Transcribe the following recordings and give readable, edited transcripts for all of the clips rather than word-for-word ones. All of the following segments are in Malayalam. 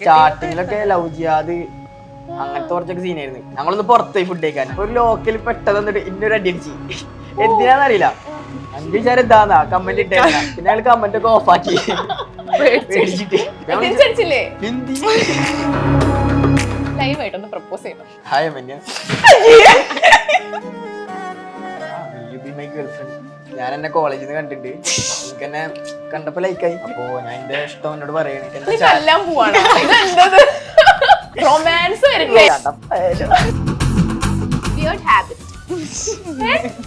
സ്റ്റാർട്ടിങ്ങിലൊക്കെ ലവ് ജിഹാദ് അങ്ങനത്തെ കുറച്ചൊക്കെ സീനായിരുന്നു. ഞങ്ങളൊന്ന് പുറത്തുപോയി ഫുഡ് കഴിക്കാൻ ഒരു ലോക്കൽ പെട്ടെന്ന് വന്നിട്ട് ഇന്നൊരു അടി അടിച്ച്. എന്തിനാന്നറിയില്ല, അഞ്ച് വിചാരം എന്താന്നാ കമന്റ് ഇട്ടേ. പിന്നെ അയാൾ കമന്റ് ഒക്കെ ഓഫ് ആക്കി പേടിച്ചിട്ട്. ഹായ് മന്യ, ഞാൻ എന്നെ കോളേജിൽ നിന്ന് കണ്ടിട്ട് എനിക്ക് എന്നെ കണ്ടപ്പോ ലൈക്കായി. അപ്പൊ ഞാൻ എന്റെ ഇഷ്ടം എന്നോട് പറയണേ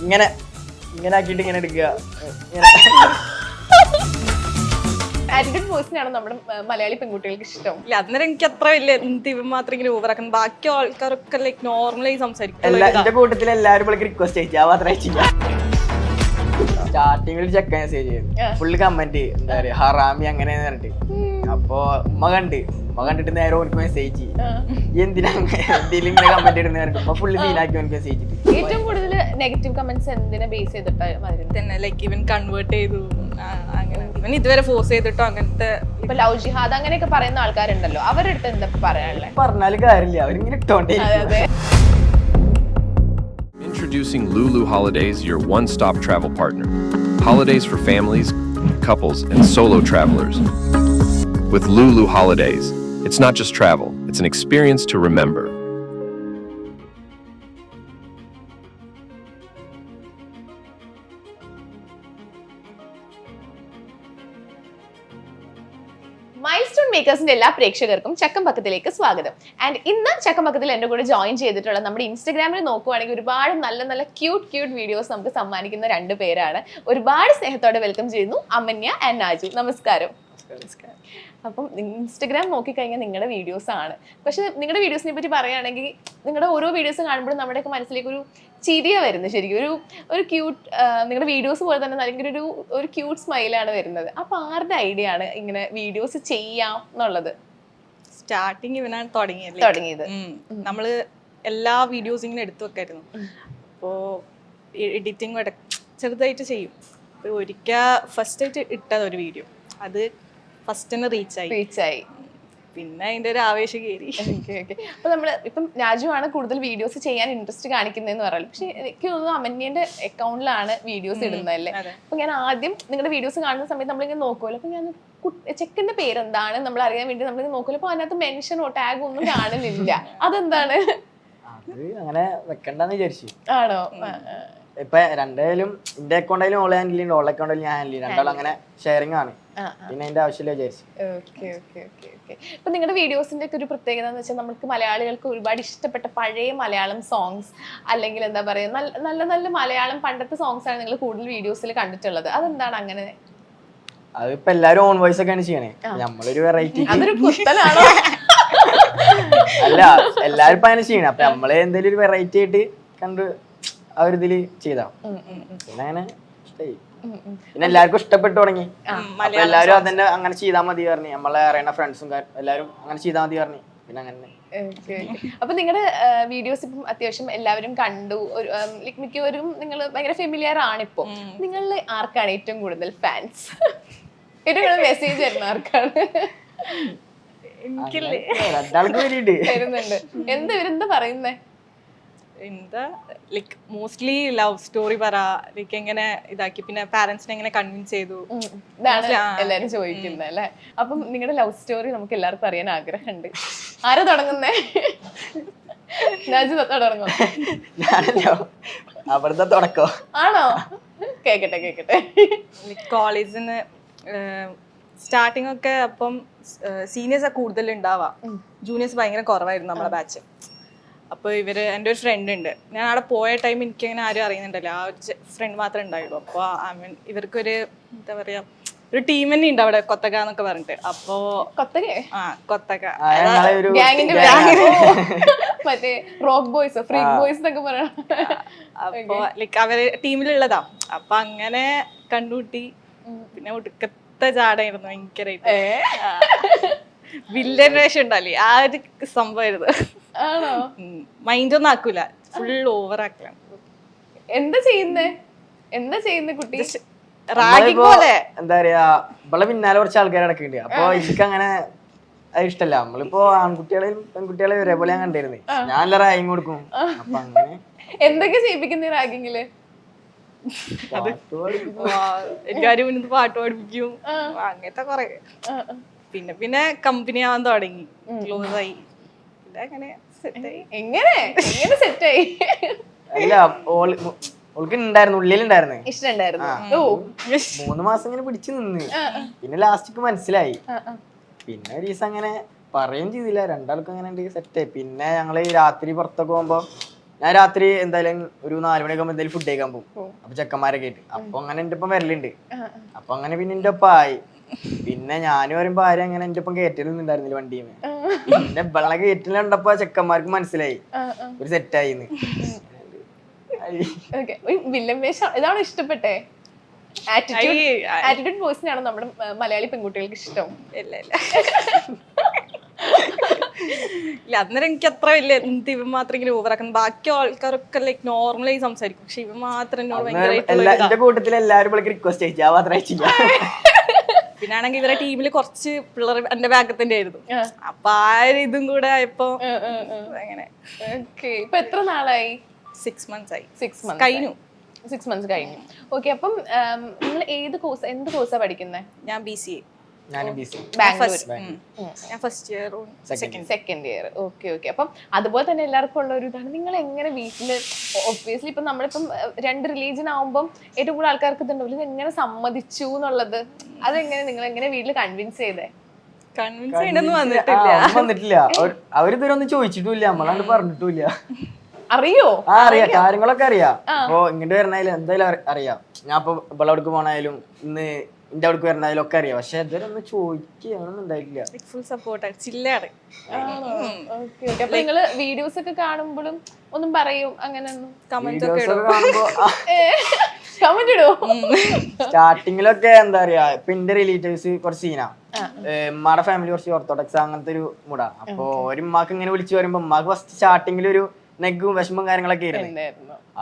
ഇങ്ങനെ ഇങ്ങനെ ആക്കിയിട്ട് ഇങ്ങനെ എടുക്കുക. ആറ്റിറ്റ്യൂഡ് പേഴ്സണാണ് നമ്മുടെ മലയാളി പെൺകുട്ടികൾക്ക് ഇഷ്ടം. ഇല്ല, അന്നേരം എനിക്ക് അത്ര വലിയ ഇവൻ മാത്രം ഇങ്ങനെ ഓവറാക്കണം. ബാക്കി ആൾക്കാരൊക്കെ ലൈക്ക് നോർമലായി സംസാരിക്കും. എന്റെ കൂട്ടത്തിൽ എല്ലാവരും റിക്വസ്റ്റ് അയച്ചു, ആ മാത്രം അയച്ചില്ല. സ്റ്റാർട്ടിങ്ങിൽ ചെക്കൻ മെസ്സേജ് ചെയ്തു, ഫുള്ള് കമന്റ് എന്താ പറയാ ഹറാമി അങ്ങനെ പറഞ്ഞിട്ട്. അപ്പൊ ഉമ്മ കണ്ടിട്ട് നേരെ ഓർക്ക് മെസ്സേജ് എന്തിനാ എന്തെങ്കിലും ഇങ്ങനെ കമന്റ് ഇടുന്ന പറഞ്ഞിട്ട് ഉമ്മ ഫുള്ള് സീനാക്കി ഓർക്ക് മെസ്സേജ്. ഏറ്റവും കൂടുതൽ നെഗറ്റീവ് കമന്റ്സ് എന്തിനെ ബേസ് ചെയ്തിട്ടാണ് തന്നെ ലൈക്ക് ഇവൻ കൺവേർട്ട് ചെയ്തു, അങ്ങനെ ഇവൻ ഇതുവരെ ഫോഴ്സ് ചെയ്തിട്ടോ അങ്ങനത്തെ. ഇപ്പൊ ലവ് ജിഹാദ് അങ്ങനെയൊക്കെ പറയുന്ന ആൾക്കാരുണ്ടല്ലോ, അവരുടെ അടുത്ത് എന്താ പറയാനുള്ളത്? പറഞ്ഞാലും കാര്യമില്ല, അവരിങ്ങനെ ഇട്ടോണ്ടേ. Introducing Lulu Holidays, your one-stop travel partner. Holidays for families, couples, and solo travelers. With Lulu Holidays, it's not just travel, it's an experience to remember. Milestone മേക്കേഴ്സിന്റെ എല്ലാ പ്രേക്ഷകർക്കും ചക്കംപക്കത്തിലേക്ക് സ്വാഗതം. ആൻഡ് ഇന്ന് ചക്കംപക്കത്തിൽ എന്റെ കൂടെ ജോയിൻ ചെയ്തിട്ടുള്ള നമ്മുടെ ഇൻസ്റ്റഗ്രാമിൽ നോക്കുവാണെങ്കിൽ ഒരുപാട് നല്ല നല്ല ക്യൂട്ട് വീഡിയോസ് നമുക്ക് സമ്മാനിക്കുന്ന രണ്ട് പേരാണ്. ഒരുപാട് സ്നേഹത്തോടെ വെൽക്കം ചെയ്യുന്നു അമന്യ ആൻഡ് നാജു. നമസ്കാരം. അപ്പം ഇൻസ്റ്റഗ്രാം നോക്കിക്കഴിഞ്ഞാൽ നിങ്ങളുടെ വീഡിയോസ് ആണ്. പക്ഷെ നിങ്ങളുടെ വീഡിയോസിനെ പറ്റി പറയുകയാണെങ്കിൽ നിങ്ങളുടെ ഓരോ വീഡിയോസ് കാണുമ്പോഴും നമ്മുടെയൊക്കെ മനസ്സിലേക്ക് ഒരു ചിരിയ വരുന്നത്. ശരിക്കും ഒരു ക്യൂട്ട്, നിങ്ങളുടെ വീഡിയോസ് പോലെ തന്നെ അല്ലെങ്കിൽ ഒരു ക്യൂട്ട് സ്മൈലാണ് വരുന്നത്. അപ്പൊ ആരുടെ ഐഡിയ ആണ് ഇങ്ങനെ വീഡിയോസ് ചെയ്യാം എന്നുള്ളത്? സ്റ്റാർട്ടിങ് ഇവനാണ് തുടങ്ങിയത്. നമ്മള് എല്ലാ വീഡിയോസും ഇങ്ങനെ എടുത്തു വെക്കായിരുന്നു. അപ്പോ എഡിറ്റിംഗ് ചെറുതായിട്ട് ചെയ്യും. അപ്പൊ ഒരിക്കൽ ഫസ്റ്റ് ആയിട്ട് ഇട്ടത് ഒരു വീഡിയോ, അത് ഫസ്റ്റ് തന്നെ റീച്ചായി. പിന്നെ അതിന്റെ ഒരു ആവേശം കയറി. അപ്പൊ നമ്മള് ഇപ്പം രാജു ആണ് കൂടുതൽ വീഡിയോസ് ചെയ്യാൻ ഇൻട്രസ്റ്റ് കാണിക്കുന്നതെന്ന് പറയാം. പക്ഷെ എനിക്ക് തോന്നുന്നു അമന്യന്റെ അക്കൗണ്ടിലാണ് വീഡിയോസ് ഇടുന്നതല്ലേ. അപ്പൊ ഞാൻ ആദ്യം നിങ്ങളുടെ വീഡിയോസ് കാണുന്ന സമയത്ത് നമ്മളിങ്ങനെ നോക്കുമല്ലോ. അപ്പൊ ഞാൻ ചെക്കന്റെ പേരെന്താണ് നമ്മൾ അറിയാൻ വേണ്ടി നമ്മളിങ്ങനെ നോക്കുമല്ലോ. അപ്പൊ അതിനകത്ത് മെൻഷനോ ടാഗോ ഒന്നും കാണുന്നില്ല. അതെന്താണ്? അത് അങ്ങനെ വെക്കണ്ടെന്ന് വിചാരിച്ചു. ആണോ? ഇപ്പൊ രണ്ടായാലും എന്റെ അക്കൗണ്ടായാലും ഓൾ ഹാൻഡിൽ ചെയ്യുന്നുണ്ട്, ഓൾ അക്കൗണ്ടായാലും ഞാൻ ഹാൻഡിൽ ചെയ്യുന്നു. രണ്ടാളും അങ്ങനെ ഷെയറിംഗ് ആണ്. പിന്നെ അതിന്റെ ആവശ്യമില്ല വിചാരിച്ചു. ഇപ്പൊ നിങ്ങളുടെ വീഡിയോസിന്റെ ഒക്കെ ഒരു പ്രത്യേകത എന്ന് വെച്ചാൽ നമുക്ക് മലയാളികൾക്ക് ഒരുപാട് ഇഷ്ടപ്പെട്ട പഴയ മലയാളം സോങ്സ് അല്ലെങ്കിൽ എന്താ പറയാ നല്ല നല്ല മലയാളം പണ്ടത്തെ സോങ്സ് ആണ് നിങ്ങൾ കൂടുതൽ വീഡിയോസിൽ കണ്ടിട്ടുള്ളത്. അതെന്താണ് അങ്ങനെ? അതിപ്പോ എല്ലാരും ഓൺ വോയിസ് ഒക്കെയാണ് ചെയ്യണേ. നമ്മളൊരു വെറൈറ്റി അതൊരു കുത്തലാണോ? അല്ല, എല്ലാരും ഇപ്പൊ അങ്ങനെ ചെയ്യണേ. അപ്പൊ നമ്മള് എന്തെങ്കിലും ഒരു വെറൈറ്റി ആയിട്ട് കണ്ട് ആ ഒരു ഇതില് ചെയ്താ പിന്നെ അങ്ങനെ ഇഷ്ടായി. പിന്നെ എല്ലാവർക്കും ഇഷ്ടപ്പെട്ടു തുടങ്ങി. അപ്പൊ എല്ലാരും അതന്നെ അങ്ങനെ ചെയ്താൽ മതി പറഞ്ഞു. നമ്മളെ അറിയണ ഫ്രണ്ട്സും എല്ലാരും അങ്ങനെ ചെയ്താൽ മതി പറഞ്ഞു. പിന്നെ അങ്ങനെ അപ്പൊ നിങ്ങളുടെ വീഡിയോസ് ഇപ്പം അത്യാവശ്യം എല്ലാവരും കണ്ടു. മിക്കവരും നിങ്ങൾ ഭയങ്കര ഫെമിലിയർ ആണ്. ഇപ്പൊ നിങ്ങളിൽ ആർക്കാണ് ഏറ്റവും കൂടുതൽ ഫാൻസ്? ഏറ്റവും കൂടുതൽ മെസ്സേജ് തരുന്ന ആർക്കാണ്? തരുന്നുണ്ട്. ഇവരെന്താ പറയുന്നേ? എന്താ ലൈക്ക് മോസ്റ്റ്ലി ലവ് സ്റ്റോറി പറ, ലൈക്ക് എങ്ങനെ ഇതാക്കി, പിന്നെ പാരന്റ്സിനെ എങ്ങനെ കൺവിൻസ് ചെയ്തു, ഇതാണ് എല്ലാരും ചോദിക്കുന്നത് അല്ലെ. അപ്പം നിങ്ങളുടെ ലവ് സ്റ്റോറി നമുക്ക് എല്ലാവർക്കും അറിയാൻ ആഗ്രഹമുണ്ട്. ആരാ തുടങ്ങുന്നേ? രാജു തുടങ്ങോ? അവിടുത്തെ തുടക്കോ? ആണോ? കേക്കട്ടെ. കോളേജിന്ന് സ്റ്റാർട്ടിങ് ഒക്കെ അപ്പം സീനിയേഴ്സ് കൂടുതൽ ഉണ്ടാവാം, ജൂനിയേഴ്സ് ഭയങ്കര കുറവായിരുന്നു നമ്മളെ ബാച്ച്. അപ്പോൾ എൻ്റെ ഒരു ഫ്രണ്ട് ഉണ്ട്. ഞാൻ അവിടെ പോയ ടൈം എനിക്കങ്ങനെ ആരും അറിയുന്നുണ്ടല്ലോ, ആ ഒരു ഫ്രണ്ട് മാത്രമേ ഉണ്ടായുള്ളൂ. അപ്പോൾ ഇവർക്കൊരു എന്താ പറയാ ഒരു ടീം തന്നെ ഉണ്ട് അവിടെ, കൊത്തക എന്നൊക്കെ പറഞ്ഞിട്ട്. അപ്പോ കൊത്തക മറ്റേ റോക്ക് ബോയ്സ്, ഫ്രീക്ക് ബോയ്സ് എന്നൊക്കെ പറയണം. അപ്പൊ ലൈക്ക് അവര് ടീമിലുള്ളതാ. അപ്പൊ അങ്ങനെ കണ്ടുകൂട്ടി. പിന്നെ ഒടുക്കത്തെ ജാടായിരുന്നു ഭയങ്കരമായിട്ട്. വില്ലൻ വേഷം ഉണ്ടല്ലേ, ആ ഒരു സംഭവമായിരുന്നു. മൈൻഡ് ഒന്നും ആക്കൂല, ഫുൾ ഓവർ ആക്കലാണ്. എന്താ ചെയ്യുന്നേ കുട്ടി? റാഗിംഗ് പോലെ എന്താ പറയാ, ഇവളെ പിന്നാലെ കുറച്ച് ആൾക്കാർ നടക്കുന്നുണ്ട്. അപ്പൊ എനിക്ക് അങ്ങനെ അത് ഇഷ്ടല്ല. നമ്മളിപ്പോ ആൺകുട്ടികളെയും പെൺകുട്ടികളെയും ഒരേപോലെ ഞാൻ കണ്ടിരുന്നേ. ഞാൻ നല്ല റാഗിങ് കൊടുക്കും. അപ്പൊ അങ്ങനെ എന്തൊക്കെ ചെയ്യിപ്പിക്കുന്ന റാഗിങ്ങില്? എനിക്കാരും മുന്നിൽ പാട്ട് പഠിപ്പിക്കും, അങ്ങനത്തെ കൊറേ. പിന്നെ പിന്നെ കമ്പനി ആവാൻ തുടങ്ങി, ക്ലോസ് ആയി, പിന്നെ അങ്ങനെ സെറ്റായി. എങ്ങനെ സെറ്റായി? അല്ല ഓൾക്ക് ഉണ്ടായിരുന്നു, ഉള്ളിലുണ്ടായിരുന്നു ഇഷ്ടണ്ടായിരുന്നു. 3 മാസം ഇങ്ങനെ പിടിച്ചു നിന്ന്. പിന്നെ ലാസ്റ്റിക്ക് മനസ്സിലായി. പിന്നെ ഒരു ദിവസം അങ്ങനെ പറയുകയും ചെയ്തില്ല, രണ്ടാൾക്കും അങ്ങനെ സെറ്റായി. പിന്നെ ഞങ്ങള് രാത്രി പുറത്തൊക്കെ പോകുമ്പോ ഞാൻ രാത്രി എന്തായാലും ഒരു 4 മണിയൊക്കെ എന്തായാലും ഫുഡ് കഴിക്കാൻ പോകും. അപ്പൊ ചെക്കന്മാരൊക്കെ ആയിട്ട് അപ്പൊ അങ്ങനെ എന്റെ ഒപ്പം വരലുണ്ട്. അപ്പൊ അങ്ങനെ പിന്നെ എന്റെ ഒപ്പം ആയി. പിന്നെ ഞാനും വരുമ്പോ ആരും അങ്ങനെ എന്റെ ഒപ്പം കയറ്റലൊന്നും ഉണ്ടായിരുന്നില്ല വണ്ടിയിൽ. പിന്നെ വെള്ളം കയറ്റല് കണ്ടപ്പോ ചെക്കന്മാർക്ക് മനസ്സിലായി ഒരു സെറ്റായിന്ന്. വില്ലൻ വേഷം ഇതാണോ ഇഷ്ടപ്പെട്ടെ? ആറ്റിറ്റ്യൂഡ് പേഴ്സണാണോ നമ്മുടെ മലയാളി പെൺകുട്ടികൾക്ക് ഇഷ്ടം? ഇല്ല അന്നേരം എനിക്ക് അത്ര വലിയ ഇവൻ മാത്രം ഇങ്ങനെ ഓവറാക്കുന്നു. ബാക്കി ആൾക്കാരൊക്കെ ലൈക്ക് നോർമലായി സംസാരിക്കും, പക്ഷെ ഇവൻ മാത്രം എന്നോട് എന്റെ കൂട്ടത്തിൽ എല്ലാരും റിക്വസ്റ്റ് അയച്ചു, ആ മാത്രം അയച്ചില്ല. പിന്നെ ആണെങ്കിൽ ഇവരെ ടീമില് കുറച്ച് പിള്ളേർ എന്റെ ബാക്കത്തിന്റെ ആയിരുന്നു. അപ്പൊ ആ ഇതും കൂടെ ആയപ്പോ അങ്ങനെ. ഇപ്പൊ എത്ര നാളായി? 6 months ആയി. 6 months കഴിഞ്ഞു. 6 months കഴിഞ്ഞു. ഓക്കെ. അപ്പം നിങ്ങൾ എന്ത് കോഴ്സാ പഠിക്കുന്നത്? ഞാൻ BCA. ബാംഗ്ലൂർ. ഞാൻ first year second year. Okay. അപ്പം അതുപോലെ തന്നെ എല്ലാവർക്കും ഉള്ള ഒരു ഇതാണ്, നിങ്ങൾ എങ്ങനെ വീട്ടില് ഒബ്വിയസ്ലി ഇപ്പം നമ്മളിപ്പം 2 റിലീജിയൻ ആവുമ്പം ഏറ്റവും കൂടുതൽ ആൾക്കാർക്ക് ഇതുണ്ടല്ലോ, ഇത് എങ്ങനെ സമ്മതിച്ചു എന്നുള്ളത്, അതെങ്ങനെ നിങ്ങൾ എങ്ങനെ വീട്ടിൽ കൺവിൻസ് ചെയ്തേ? കൺവിൻസ് ചെയ്യണമെന്ന് വന്നിട്ടില്ല. അവരിതുവരെ ഒന്നും ചോദിച്ചിട്ടില്ല, നമ്മളാണ്ട് പറഞ്ഞിട്ടില്ല. അറിയോ? അറിയാം, കാര്യങ്ങളൊക്കെ അറിയാം. ഇപ്പൊ ഇങ്ങോട്ട് വരണായാലും എന്തായാലും അറിയാം. ഞാൻ ഇപ്പൊ ഇവളവിടേക്ക് പോണായാലും ഇന്ന് എന്റെ അവിടേക്ക് വരണായാലും ഒക്കെ അറിയാം. പക്ഷെ ഇതുവരെ ഒന്നും ചോദിക്കുകയാണെന്നും ഉണ്ടായിട്ടില്ല. ഫുൾ സപ്പോർട്ടാണ്, ചില്ലാണ്. അപ്പൊ നിങ്ങള് വീഡിയോസ് ഒക്കെ കാണുമ്പോഴും ഒന്നും പറയും അങ്ങനെയൊന്നും? കമന്റ് ഒക്കെ കാണുമ്പോ കമന്റ് ഇടുവോ? സ്റ്റാർട്ടിങ്ങിലൊക്കെ എന്താ പറയാ, ഇപ്പൊ എന്റെ റിലേറ്റീവ്സ് കുറച്ച് സീനാ. ഉമ്മയുടെ ഫാമിലി കുറച്ച് ഓർത്തഡോക്സ് അങ്ങനത്തെ ഒരു മൂടാ. അപ്പൊ ഒരു ഉമ്മാക്ക് ഇങ്ങനെ വിളിച്ചു വരുമ്പോ ഉമ്മാക്ക് ഫസ്റ്റ് സ്റ്റാർട്ടിങ്ങിൽ ഒരു നെഗും വിഷമവും കാര്യങ്ങളൊക്കെ ആയിരുന്നു.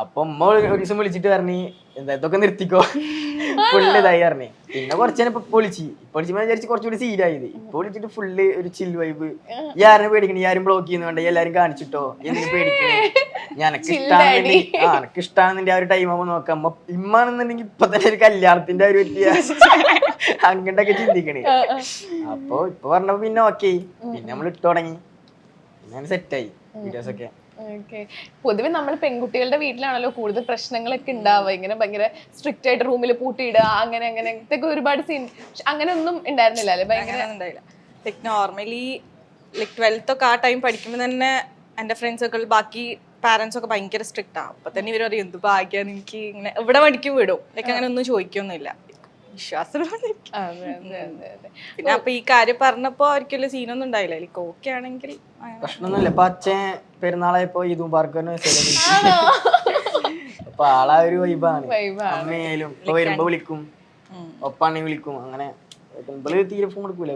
അപ്പൊ ഉമ്മ ഒരു ദിവസം വിളിച്ചിട്ട് പറഞ്ഞു, എന്താ ഇതൊക്കെ നിർത്തിക്കോ, ഫുള്ള് ഇതായി പറഞ്ഞു. പിന്നെ കുറച്ചേരം ഇപ്പൊ വിളിച്ചപ്പോ വിചാരിച്ച് കുറച്ചുകൂടി സീരിയായത്. ഇപ്പൊ വിളിച്ചിട്ട് ഫുള്ള് ഒരു ചിൽ വൈബ്. ഈ ആരും പേടിക്കണേ, ഈ ആരും ബ്ലോക്ക് ചെയ്യുന്നുണ്ട്, എല്ലാരും കാണിച്ചിട്ടോ, എന്തിനു പേടിക്കണേ, എനിക്ക് ഇഷ്ടമാണെന്നുണ്ടെങ്കിൽ ആ ഒരു ടൈം ആവുമ്പോ നോക്കാം. ഇമ്മാണെന്നുണ്ടെങ്കിൽ ഇപ്പൊ തന്നെ ഒരു കല്യാണത്തിന്റെ ഒരു വ്യത്യാസം അങ്ങോട്ടൊക്കെ ചിന്തിക്കണേ. അപ്പൊ ഇപ്പൊ പറഞ്ഞപ്പോ പിന്നെ ഓക്കെ, പിന്നെ നമ്മൾ ഇട്ട് തുടങ്ങി, പിന്നെ സെറ്റായി വീഡിയോസ് ഒക്കെ. പൊതുവെ നമ്മൾ പെൺകുട്ടികളുടെ വീട്ടിലാണല്ലോ കൂടുതൽ പ്രശ്നങ്ങളൊക്കെ ഉണ്ടാവുക, ഇങ്ങനെ ഭയങ്കര സ്ട്രിക്റ്റ് ആയിട്ട് റൂമിൽ പൂട്ടിയിടുക, അങ്ങനത്തെ ഒരുപാട് സീൻ. അങ്ങനെ ഒന്നും ഉണ്ടായിരുന്നില്ല അല്ലെ? ഭയങ്കര ലൈക് നോർമലി ലൈക് 12th ഒക്കെ ആ ടൈം പഠിക്കുമ്പോൾ തന്നെ എൻ്റെ ഫ്രണ്ട്സ് ഒക്കെ ബാക്കി പാരന്റ്സ് ഒക്കെ ഭയങ്കര സ്ട്രിക്റ്റ് ആണ്. അപ്പൊ തന്നെ ഇവർ പറയും എന്ത് ഭാഗ്യാണ് എനിക്ക് ഇങ്ങനെ ഇവിടെ പഠിക്കും വിടും, ലൈക്ക് അങ്ങനെ ഒന്നും ചോദിക്കൊന്നുമില്ല, വിശ്വാസം. പിന്നെ അപ്പൊ ഈ കാര്യം പറഞ്ഞപ്പോ ഒരിക്കലും സീനൊന്നും ഉണ്ടായില്ല, ലൈക്ക് ഓക്കെ ആണെങ്കിൽ പ്രശ്നമൊന്നുമില്ല. ഇപ്പൊ അച്ഛൻ പെരുന്നാളായപ്പോ ഈദും പാർക്കും അപ്പൊ ആളാ ഒരു വൈബാണ്. അമ്മയായാലും ഇപ്പൊ വരുമ്പോ വിളിക്കും, ഒപ്പാണെങ്കിൽ വിളിക്കും. അങ്ങനെ തീരെ ഫോൺ കൊടുക്കൂല,